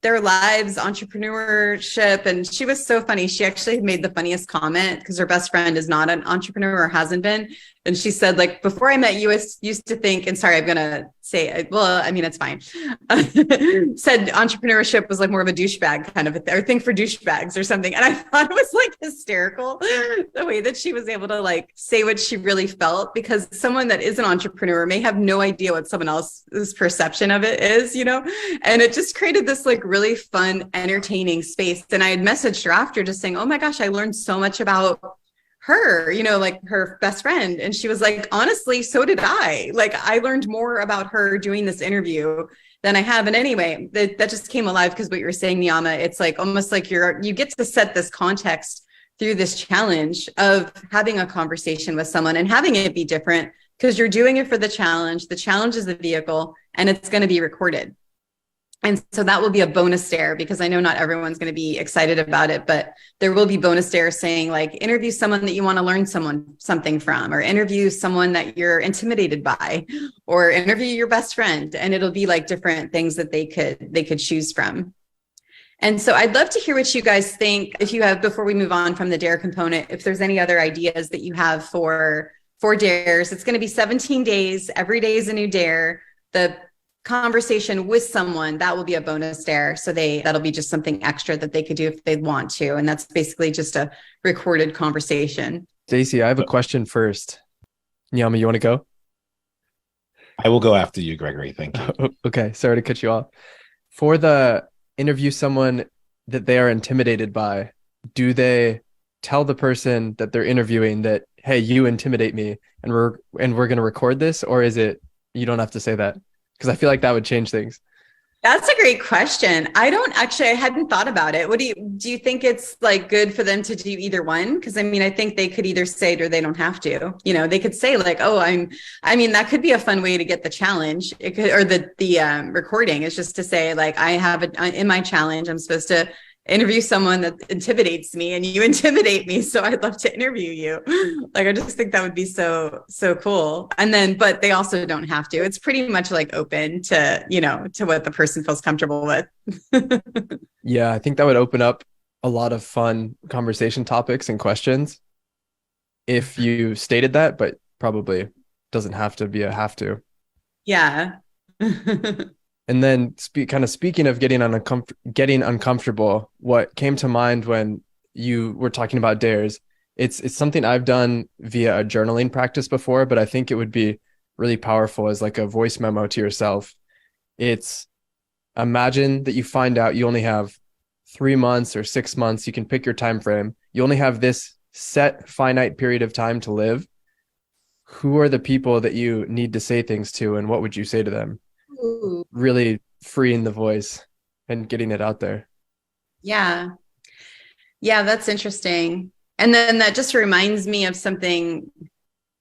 their lives, entrepreneurship. And she was so funny. She actually made the funniest comment, because her best friend is not an entrepreneur or hasn't been. And she said, like, before I met you, I used to think, and sorry, I'm going to say, well, I mean, it's fine. Said entrepreneurship was like more of a douchebag kind of or thing for douchebags or something. And I thought it was like hysterical the way that she was able to like say what she really felt, because someone that is an entrepreneur may have no idea what someone else's perception of it is, and it just created this like really fun, entertaining space. And I had messaged her after just saying, oh my gosh, I learned so much about her, like her best friend. And she was like, honestly, so did I. Like, I learned more about her doing this interview than I have. And anyway, that just came alive, because what you were saying, Niyama, it's like almost like you get to set this context through this challenge of having a conversation with someone and having it be different, because you're doing it for the challenge. The challenge is the vehicle, and it's going to be recorded. And so that will be a bonus dare, because I know not everyone's going to be excited about it, but there will be bonus dares saying like, interview someone that you want to learn something from, or interview someone that you're intimidated by, or interview your best friend. And it'll be like different things that they could choose from. And so I'd love to hear what you guys think, if you have, before we move on from the dare component, if there's any other ideas that you have for dares. It's going to be 17 days. Every day is a new dare. The conversation with someone, that will be a bonus dare. So that'll be just something extra that they could do if they want to. And that's basically just a recorded conversation. Stacey, I have a question first. Nyama, you want to go? I will go after you, Gregory. Thank you. Okay. Sorry to cut you off. For the interview someone that they are intimidated by, do they tell the person that they're interviewing that, hey, you intimidate me, and we're going to record this? Or is it, you don't have to say that? Because I feel like that would change things. That's a great question. I hadn't thought about it. Do you think it's like good for them to do either one? Because I mean, I think they could either say it or they don't have to. They could say like, oh, that could be a fun way to get the challenge. It could, or the recording is just to say like, I have in my challenge, I'm supposed to interview someone that intimidates me, and you intimidate me, so I'd love to interview you. Like, I just think that would be so cool. And then, but they also don't have to. It's pretty much like open to, to what the person feels comfortable with. Yeah, I think that would open up a lot of fun conversation topics and questions if you stated that, but probably doesn't have to be a have to. Yeah. And then speaking of getting uncomfortable, what came to mind when you were talking about dares, it's something I've done via a journaling practice before, but I think it would be really powerful as like a voice memo to yourself. It's, imagine that you find out you only have 3 months or 6 months. You can pick your time frame. You only have this set finite period of time to live. Who are the people that you need to say things to, and what would you say to them? Ooh. Really freeing the voice and getting it out there. Yeah, that's interesting. And then that just reminds me of something.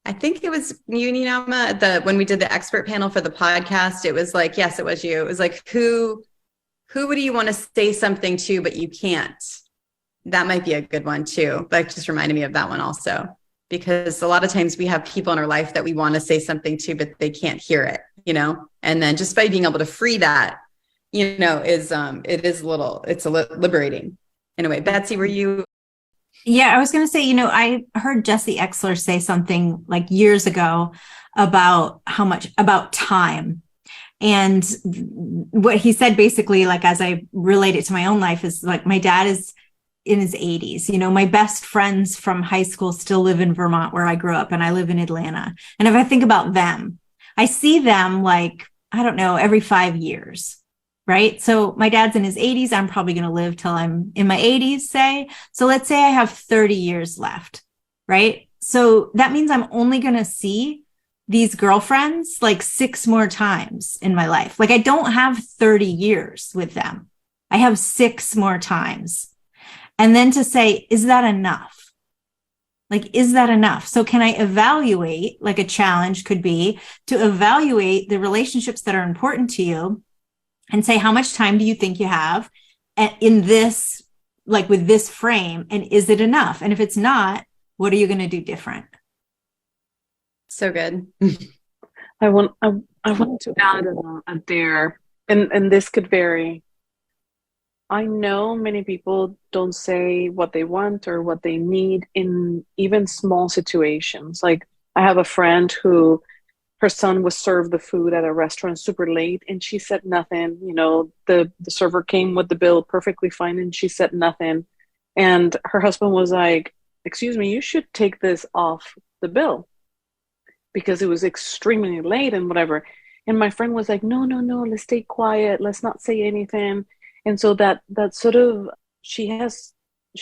I think it was you, Niyama, when we did the expert panel for the podcast. It was like, yes, it was you. It was like, who would you want to say something to, but you can't? That might be a good one too. That just reminded me of that one also, because a lot of times we have people in our life that we want to say something to, but they can't hear it, and then just by being able to free that, it's liberating. Anyway, Betsy, were you? Yeah, I was going to say, I heard Jesse Exler say something like years ago about about time. And what he said basically, like, as I relate it to my own life, is like, my dad is in his 80s. My best friends from high school still live in Vermont, where I grew up, and I live in Atlanta. And if I think about them, I see them like, I don't know, every 5 years, right? So my dad's in his 80s. I'm probably going to live till I'm in my 80s, say. So let's say I have 30 years left, right? So that means I'm only going to see these girlfriends like 6 more times in my life. Like I don't have 30 years with them. I have 6 more times. And then to say, is that enough? Like, is that enough? So can I evaluate, like a challenge could be to evaluate the relationships that are important to you and say, how much time do you think you have in this, like with this frame? And is it enough? And if it's not, what are you going to do different? So good. I want to add a dare, and this could vary. I know many people don't say what they want or what they need in even small situations. Like I have a friend who her son was served the food at a restaurant super late and she said nothing. You know, the server came with the bill perfectly fine and she said nothing. And her husband was like, excuse me, you should take this off the bill because it was extremely late and whatever. And my friend was like, no, let's stay quiet. Let's not say anything. And so that sort of, she has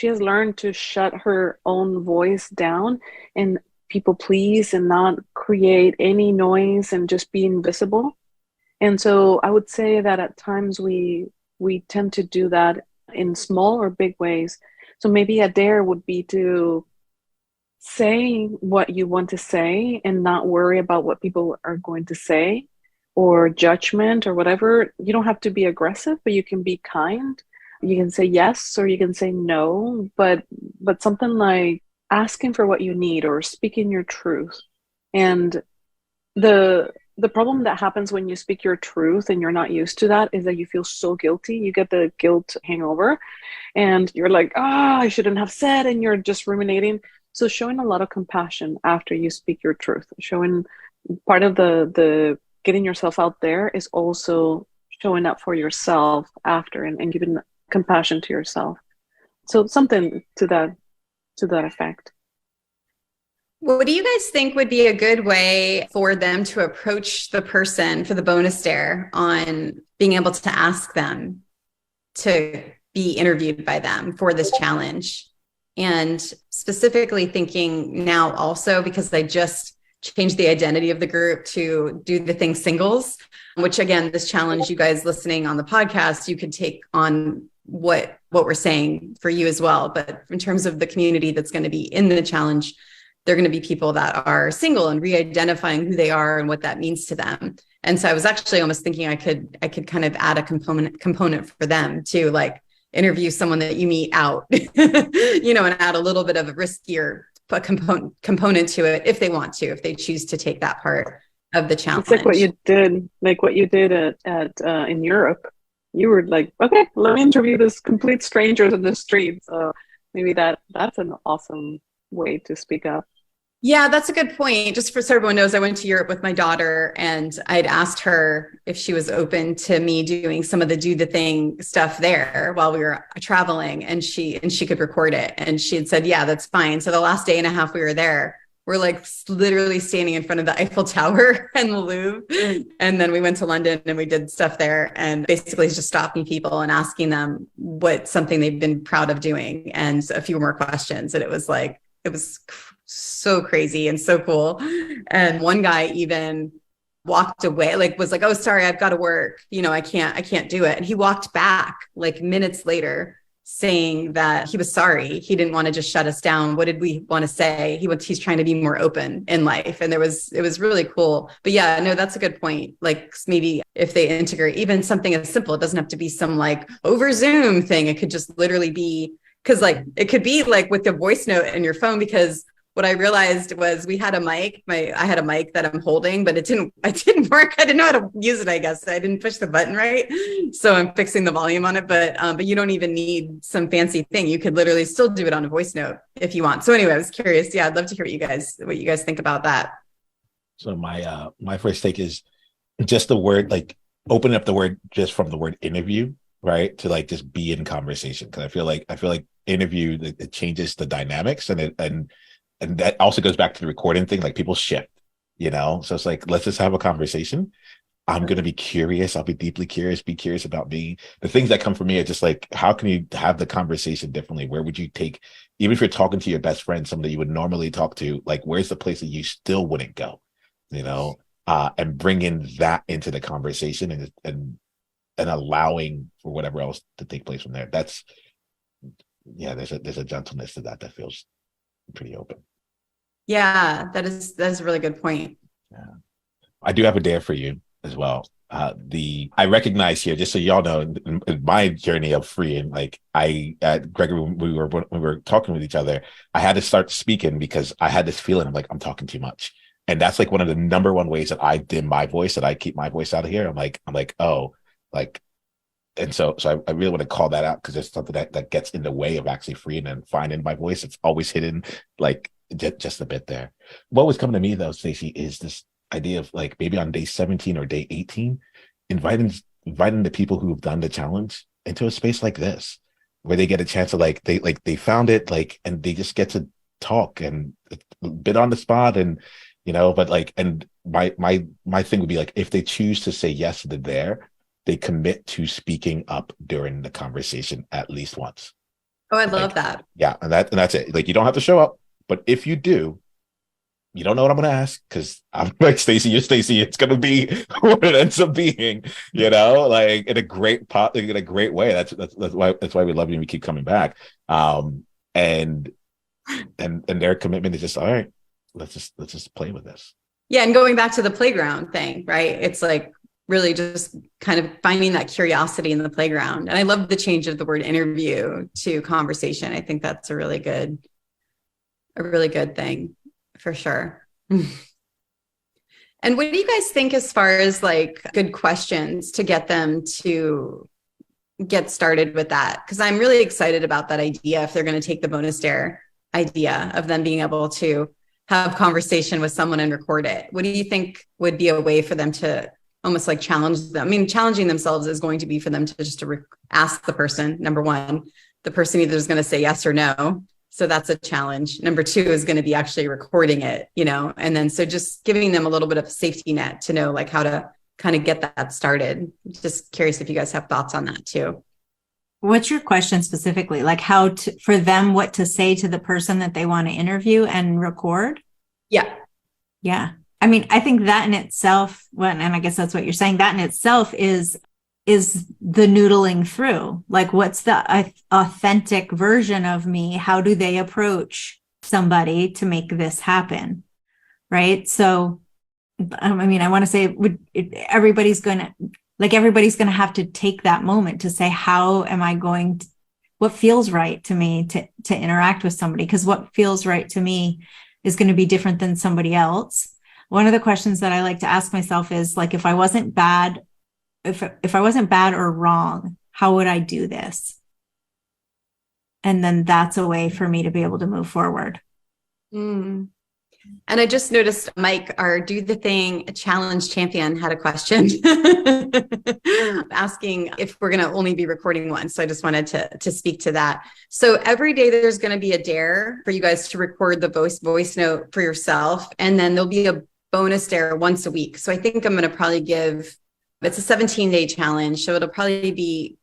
learned to shut her own voice down and people please and not create any noise and just be invisible. And so I would say that at times we tend to do that in small or big ways. So maybe a dare would be to say what you want to say and not worry about what people are going to say or judgment or whatever. You don't have to be aggressive, but you can be kind. You can say yes or you can say no, but something like asking for what you need or speaking your truth. And the problem that happens when you speak your truth and you're not used to that is that you feel so guilty. You get the guilt hangover and you're like, I shouldn't have said, and you're just ruminating. So showing a lot of compassion after you speak your truth, showing part of the getting yourself out there is also showing up for yourself after and giving compassion to yourself. So something to that effect. What do you guys think would be a good way for them to approach the person for the bonus dare on being able to ask them to be interviewed by them for this challenge? And specifically thinking now also, because I just changed the identity of the group to do the thing singles, which again, this challenge, you guys listening on the podcast, you could take on what we're saying for you as well. But in terms of the community that's going to be in the challenge, they're going to be people that are single and re-identifying who they are and what that means to them. And so I was actually almost thinking I could kind of add a component for them to like interview someone that you meet out, you know, and add a little bit of a riskier component to it if they want to, if they choose to take that part of the challenge. It's like what you did at in Europe. You were like, okay, let me interview this complete strangers in the street. So maybe that's an awesome way to speak up. Yeah, that's a good point. Just so everyone knows, I went to Europe with my daughter and I'd asked her if she was open to me doing some of the do the thing stuff there while we were traveling, and she could record it. And she had said, yeah, that's fine. So the last day and a half we were there, we're like literally standing in front of the Eiffel Tower and the Louvre. And then we went to London and we did stuff there, and basically just stopping people and asking them what something they've been proud of doing and a few more questions. And it was so crazy and so cool. And one guy even walked away, like was like, oh, sorry, I've got to work. You know, I can't do it. And he walked back like minutes later saying that he was sorry. He didn't want to just shut us down. What did we want to say? He's trying to be more open in life. And it was really cool. But yeah, no, that's a good point. Like maybe if they integrate even something as simple, it doesn't have to be some like over Zoom thing. It could just literally be, because like it could be like with the voice note in your phone, because what I realized was we had a mic. I had a mic that I'm holding, but it didn't work. I didn't know how to use it. I guess I didn't push the button right. So I'm fixing the volume on it, but you don't even need some fancy thing. You could literally still do it on a voice note if you want. So anyway, I was curious. Yeah, I'd love to hear what you guys think about that. So my first take is just the word, like open up the word just from the word interview, right? To like just be in conversation. Cause I feel like interview, it changes the dynamics and that also goes back to the recording thing. Like people shift, you know? So it's like, let's just have a conversation. I'm going to be curious. I'll be deeply curious, be curious about me. The things that come from me are just like, how can you have the conversation differently? Where would you take, even if you're talking to your best friend, somebody you would normally talk to, like, where's the place that you still wouldn't go? and bringing that into the conversation and allowing for whatever else to take place from there. That's, yeah, there's a gentleness to that feels pretty open. Yeah, that's a really good point. Yeah. I do have a dare for you as well. I recognize here, just so y'all know, in my journey of freeing, like Gregory, when we were talking with each other, I had to start speaking because I had this feeling of like, I'm talking too much. And that's like one of the number one ways that I dim my voice, that I keep my voice out of here. I'm like, oh, like, and so I really want to call that out, because there's something that gets in the way of actually freeing and finding my voice. It's always hidden, like just a bit there. What was coming to me though, Stacey, is this idea of like maybe on day 17 or day 18, inviting the people who've done the challenge into a space like this, where they get a chance to they found it, like, and they just get to talk and a bit on the spot, and but like, and my thing would be like, if they choose to say yes to they commit to speaking up during the conversation at least once. Oh, I love that. Yeah, and that's it. Like, you don't have to show up, but if you do, you don't know what I'm going to ask, because I'm like, Stacey, you're Stacey. It's going to be what it ends up being, like in a great way. That's why we love you and we keep coming back. And their commitment is just, all right, let's just play with this. Yeah, and going back to the playground thing, right? It's like really just kind of finding that curiosity in the playground. And I love the change of the word interview to conversation. I think that's a really good thing. For sure. And what do you guys think as far as like good questions to get them to get started with that? Because I'm really excited about that idea, if they're going to take the bonus dare idea of them being able to have conversation with someone and record it. What do you think would be a way for them to almost like challenge them? I mean, challenging themselves is going to be for them to just ask the person, number one, the person either is going to say yes or no. So that's a challenge. Number two is going to be actually recording it, and then so just giving them a little bit of a safety net to know like how to kind of get that started. Just curious if you guys have thoughts on that too. What's your question specifically? Like how to, for them, what to say to the person that they want to interview and record? Yeah. Yeah. I mean, I think that in itself, and I guess that's what you're saying, that in itself is the noodling through, like, what's the authentic version of me? How do they approach somebody to make this happen? Right. So, I mean, I want to say everybody's going to have to take that moment to say, how am I going to, what feels right to me to interact with somebody? Because what feels right to me is going to be different than somebody else. One of the questions that I like to ask myself is like, if I wasn't bad or wrong, how would I do this? And then that's a way for me to be able to move forward. Mm. And I just noticed Mike, our Do the Thing challenge champion, had a question asking if we're going to only be recording one. So I just wanted to speak to that. So every day there's going to be a dare for you guys to record the voice note for yourself. And then there'll be a bonus dare once a week. So I think I'm going to probably it's a 17-day challenge. So it'll probably be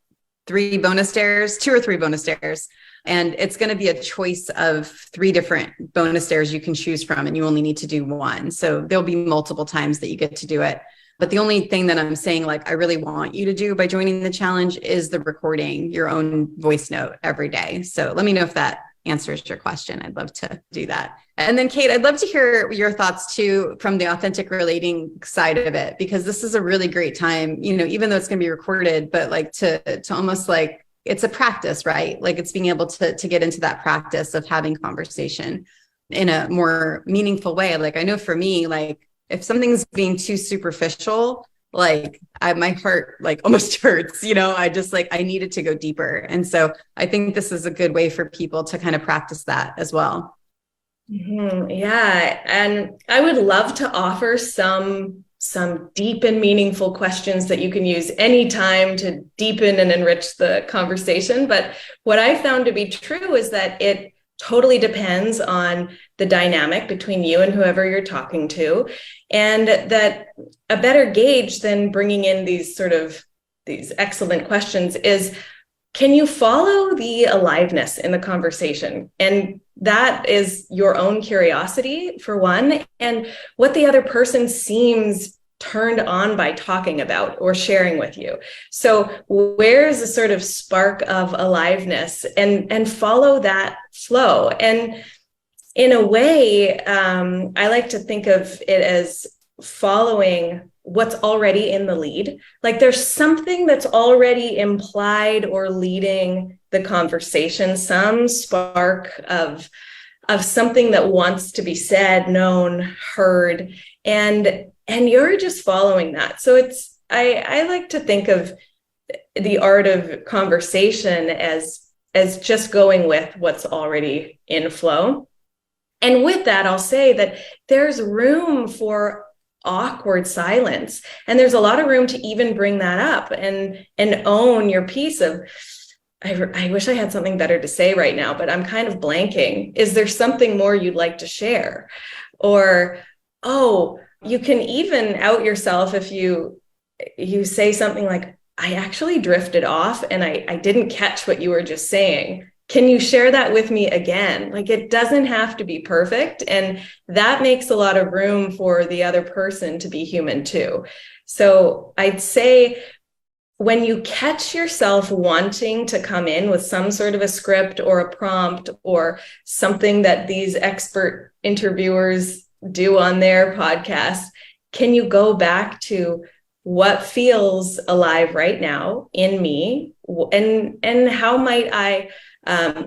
2 or 3 bonus dares. And it's going to be a choice of 3 different bonus dares you can choose from, and you only need to do one. So there'll be multiple times that you get to do it. But the only thing that I'm saying, like, I really want you to do by joining the challenge is the recording your own voice note every day. So let me know if that answers your question. I'd love to do that. And then Kate, I'd love to hear your thoughts too, from the authentic relating side of it, because this is a really great time, even though it's going to be recorded, but like to almost like, it's a practice, right? Like it's being able to get into that practice of having conversation in a more meaningful way. Like I know for me, like if something's being too superficial, like my heart like almost hurts, I just like, I needed to go deeper. And so I think this is a good way for people to kind of practice that as well. Mm-hmm. Yeah. And I would love to offer some deep and meaningful questions that you can use anytime to deepen and enrich the conversation. But what I found to be true is that it totally depends on the dynamic between you and whoever you're talking to. And that a better gauge than bringing in these excellent questions is can you follow the aliveness in the conversation? And that is your own curiosity, for one, and what the other person seems turned on by talking about or sharing with you. So where's the sort of spark of aliveness, and follow that flow. And in a way, I like to think of it as following what's already in the lead. Like there's something that's already implied or leading the conversation, some spark of something that wants to be said, known, heard, and you're just following that. So it's, I like to think of the art of conversation as just going with what's already in flow. And with that, I'll say that there's room for awkward silence. And there's a lot of room to even bring that up and own your piece of, I wish I had something better to say right now, but I'm kind of blanking. Is there something more you'd like to share? Or, oh, you can even out yourself if you say something like, I actually drifted off and I didn't catch what you were just saying. Can you share that with me again? Like, it doesn't have to be perfect. And that makes a lot of room for the other person to be human too. So I'd say when you catch yourself wanting to come in with some sort of a script or a prompt or something that these expert interviewers do on their podcast, can you go back to what feels alive right now in me? And how might I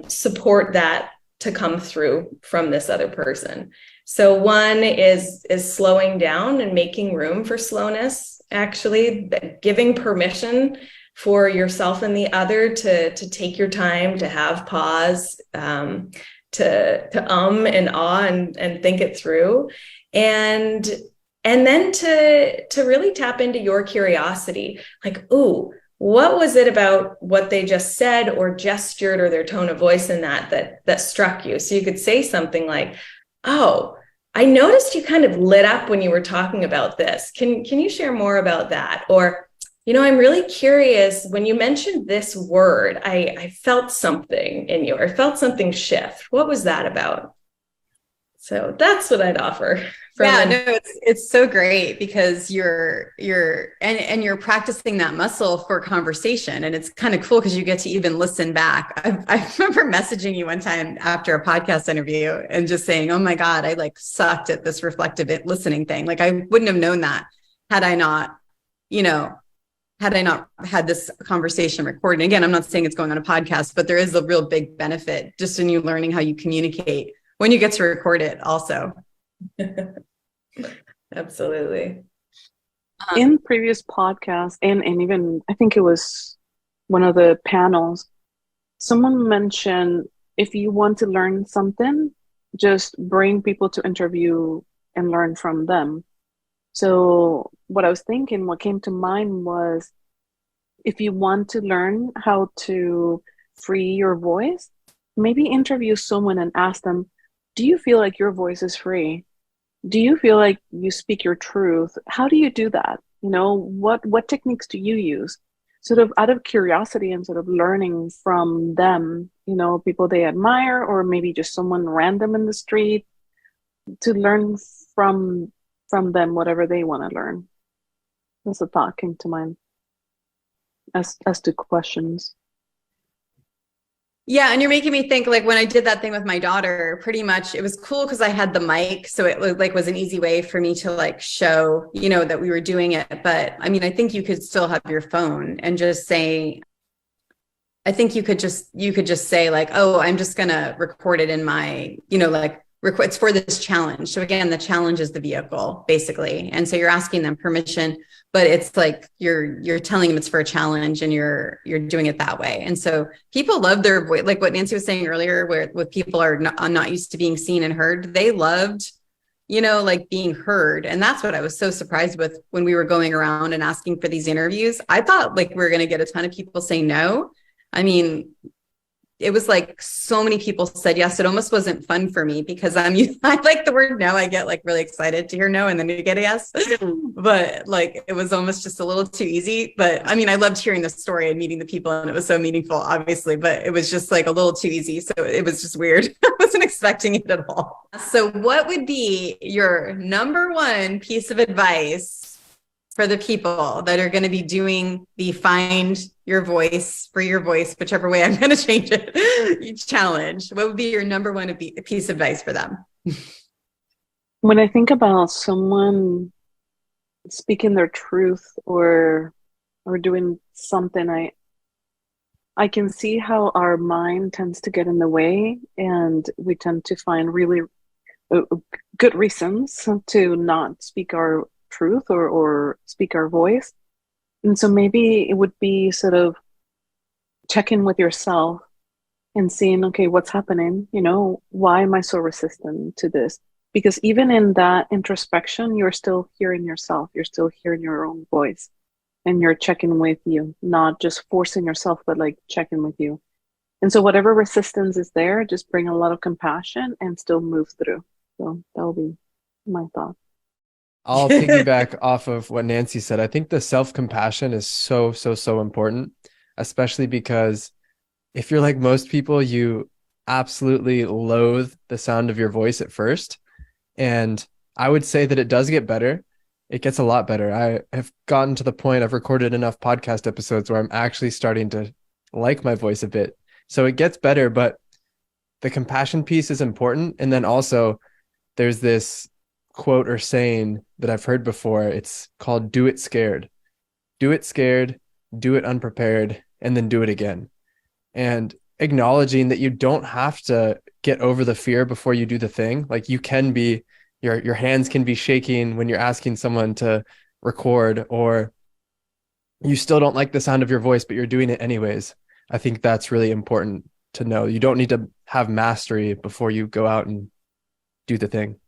support that to come through from this other person? So one is slowing down and making room for slowness, actually giving permission for yourself and the other to take your time, to have pause, to and ah and think it through. And then to really tap into your curiosity, like, ooh, what was it about what they just said or gestured or their tone of voice in that struck you? So you could say something like, oh, I noticed you kind of lit up when you were talking about this. Can you share more about that? Or, I'm really curious, when you mentioned this word, I felt something in you, or felt something shift. What was that about? So that's what I'd offer. It's so great because you're practicing that muscle for conversation, and it's kind of cool because you get to even listen back. I remember messaging you one time after a podcast interview and just saying, "Oh my God, I like sucked at this reflective listening thing. Like I wouldn't have known that had I not had this conversation recorded." And again, I'm not saying it's going on a podcast, but there is a real big benefit just in you learning how you communicate when you get to record it also. Absolutely. In previous podcasts, and even I think it was one of the panels, someone mentioned if you want to learn something, just bring people to interview and learn from them. So what I was thinking, what came to mind was, if you want to learn how to free your voice, maybe interview someone and ask them, do you feel like your voice is free? Do you feel like you speak your truth? How do you do that? What techniques do you use? Sort of out of curiosity and sort of learning from them, people they admire, or maybe just someone random in the street, to learn from them whatever they want to learn. That's a thought came to mind as to questions. Yeah. And you're making me think, like when I did that thing with my daughter, pretty much it was cool because I had the mic. So it was an easy way for me to like show, that we were doing it. But I mean, I think you could still have your phone and just say, I think you could just say like, oh, I'm just going to record it in my, it's for this challenge. So again, the challenge is the vehicle basically. And so you're asking them permission, but it's like you're telling them it's for a challenge and you're doing it that way. And so people love their voice, like what Nancy was saying earlier, where people are not used to being seen and heard. They loved, like being heard. And that's what I was so surprised with when we were going around and asking for these interviews. I thought like we were going to get a ton of people say no. I mean, it was like so many people said yes. It almost wasn't fun for me because I like the word no. I get like really excited to hear no and then you get a yes. But like it was almost just a little too easy. But I mean, I loved hearing the story and meeting the people and it was so meaningful, obviously, but it was just like a little too easy. So it was just weird. I wasn't expecting it at all. So what would be your number one piece of advice for the people that are going to be doing the find your voice, for your voice, whichever way I'm going to change it, challenge? What would be your number one piece of advice for them? When I think about someone speaking their truth or doing something, I can see how our mind tends to get in the way, and we tend to find really good reasons to not speak our truth or speak our voice. And so maybe it would be sort of checking with yourself and seeing, okay, what's happening? Why am I so resistant to this? Because even in that introspection, you're still hearing yourself, you're still hearing your own voice, and you're checking with you, not just forcing yourself, but like checking with you. And so whatever resistance is there, just bring a lot of compassion and still move through. So that will be my thought. I'll piggyback off of what Nancy said. I think the self-compassion is so, so, so important, especially because if you're like most people, you absolutely loathe the sound of your voice at first. And I would say that it does get better. It gets a lot better. I have gotten to the point, I've recorded enough podcast episodes where I'm actually starting to like my voice a bit. So it gets better, but the compassion piece is important. And then also there's this quote or saying that I've heard before. It's called do it scared. Do it scared, do it unprepared, and then do it again. And acknowledging that you don't have to get over the fear before you do the thing. Like you can be, your hands can be shaking when you're asking someone to record, or you still don't like the sound of your voice, but you're doing it anyways. I think that's really important to know. You don't need to have mastery before you go out and do the thing.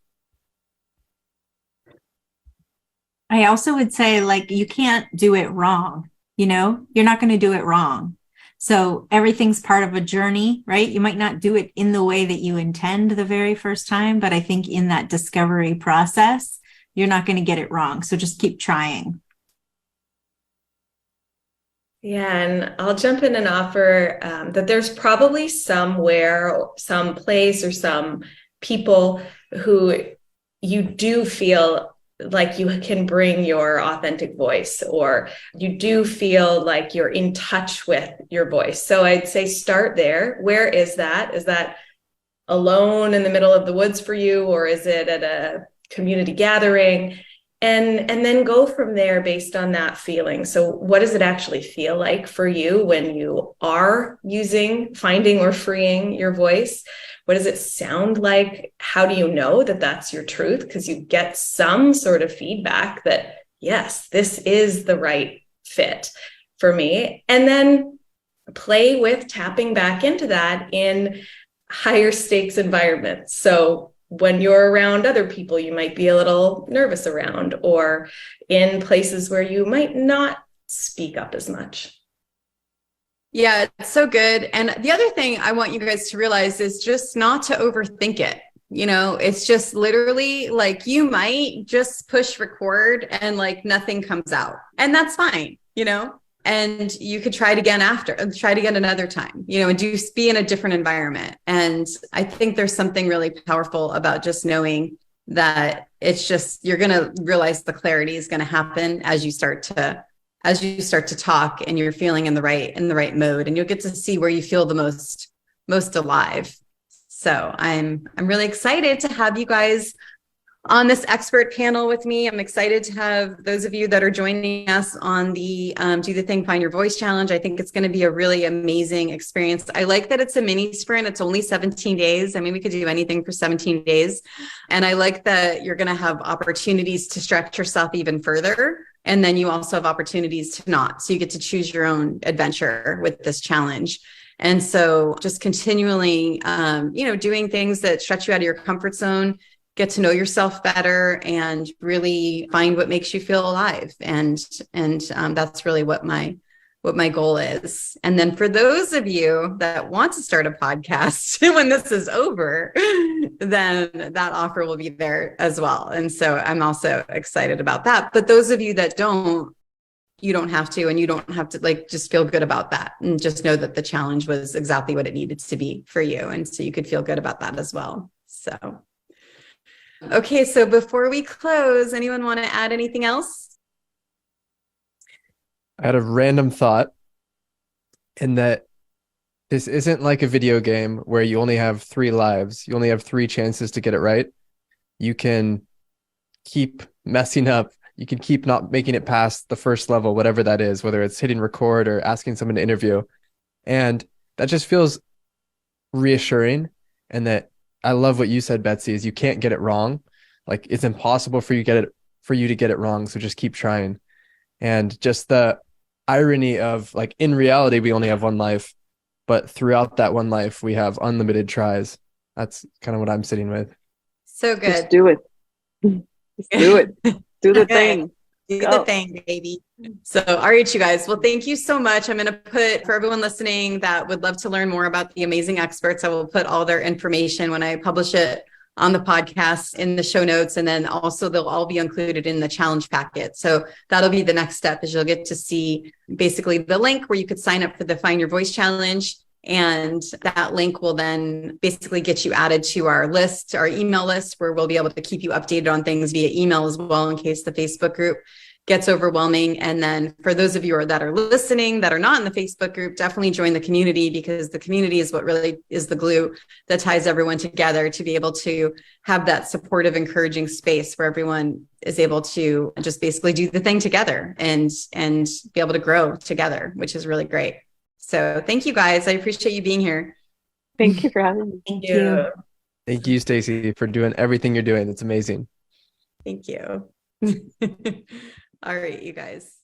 I also would say, like, you can't do it wrong. You're not going to do it wrong. So everything's part of a journey, right? You might not do it in the way that you intend the very first time, but I think in that discovery process, you're not going to get it wrong. So just keep trying. Yeah, and I'll jump in and offer that there's probably somewhere, some place, or some people who you do feel like you can bring your authentic voice, or you do feel like you're in touch with your voice. So I'd say start there. Where is that? Is that alone in the middle of the woods for you, or is it at a community gathering? And then go from there based on that feeling. So what does it actually feel like for you when you are finding or freeing your voice? What does it sound like? How do you know that that's your truth? Because you get some sort of feedback that, yes, this is the right fit for me. And then play with tapping back into that in higher stakes environments. So when you're around other people, you might be a little nervous around, or in places where you might not speak up as much. Yeah, it's so good. And the other thing I want you guys to realize is just not to overthink it. It's just literally like you might just push record and like nothing comes out, and that's fine, and you could try it again try it again another time, and be in a different environment. And I think there's something really powerful about just knowing that it's just, you're going to realize the clarity is going to happen as you start to talk, and you're feeling in the right mode, and you'll get to see where you feel the most alive. So I'm really excited to have you guys on this expert panel with me. I'm excited to have those of you that are joining us on the Do the Thing, Find Your Voice challenge. I think it's going to be a really amazing experience. I like that it's a mini sprint. It's only 17 days. I mean, we could do anything for 17 days. And I like that you're going to have opportunities to stretch yourself even further. And then you also have opportunities to not. So you get to choose your own adventure with this challenge. And so just continually, doing things that stretch you out of your comfort zone, get to know yourself better, and really find what makes you feel alive. And that's really what my what my goal is. And then for those of you that want to start a podcast when this is over, then that offer will be there as well. And so I'm also excited about that. But those of you that don't, you don't have to, and you don't have to like, just feel good about that and just know that the challenge was exactly what it needed to be for you. And so you could feel good about that as well. So, okay. So before we close, anyone want to add anything else? I had a random thought in that this isn't like a video game where you only have 3 lives. You only have 3 chances to get it right. You can keep messing up. You can keep not making it past the first level, whatever that is, whether it's hitting record or asking someone to interview. And that just feels reassuring. And that I love what you said, Betsy, is you can't get it wrong. Like it's impossible for you to get it wrong. So just keep trying. And just the irony of like, in reality, we only have 1 life, but throughout that 1 life, we have unlimited tries. That's kind of what I'm sitting with. So good. Just do it. Just do it. Do the thing. Do the thing, baby. So, all right, you guys. Well, thank you so much. I'm going to put, for everyone listening that would love to learn more about the amazing experts, I will put all their information when I publish it on the podcast in the show notes. And then also they'll all be included in the challenge packet. So that'll be the next step, is you'll get to see basically the link where you could sign up for the Find Your Voice Challenge. And that link will then basically get you added to our list, our email list, where we'll be able to keep you updated on things via email as well, in case the Facebook group gets overwhelming. And then for those of you that are listening that are not in the Facebook group, definitely join the community, because the community is what really is the glue that ties everyone together, to be able to have that supportive, encouraging space where everyone is able to just basically do the thing together and be able to grow together, which is really great. So thank you guys. I appreciate you being here. Thank you for having me. Thank you. Thank you, Stacey, for doing everything you're doing. It's amazing. Thank you. All right, you guys.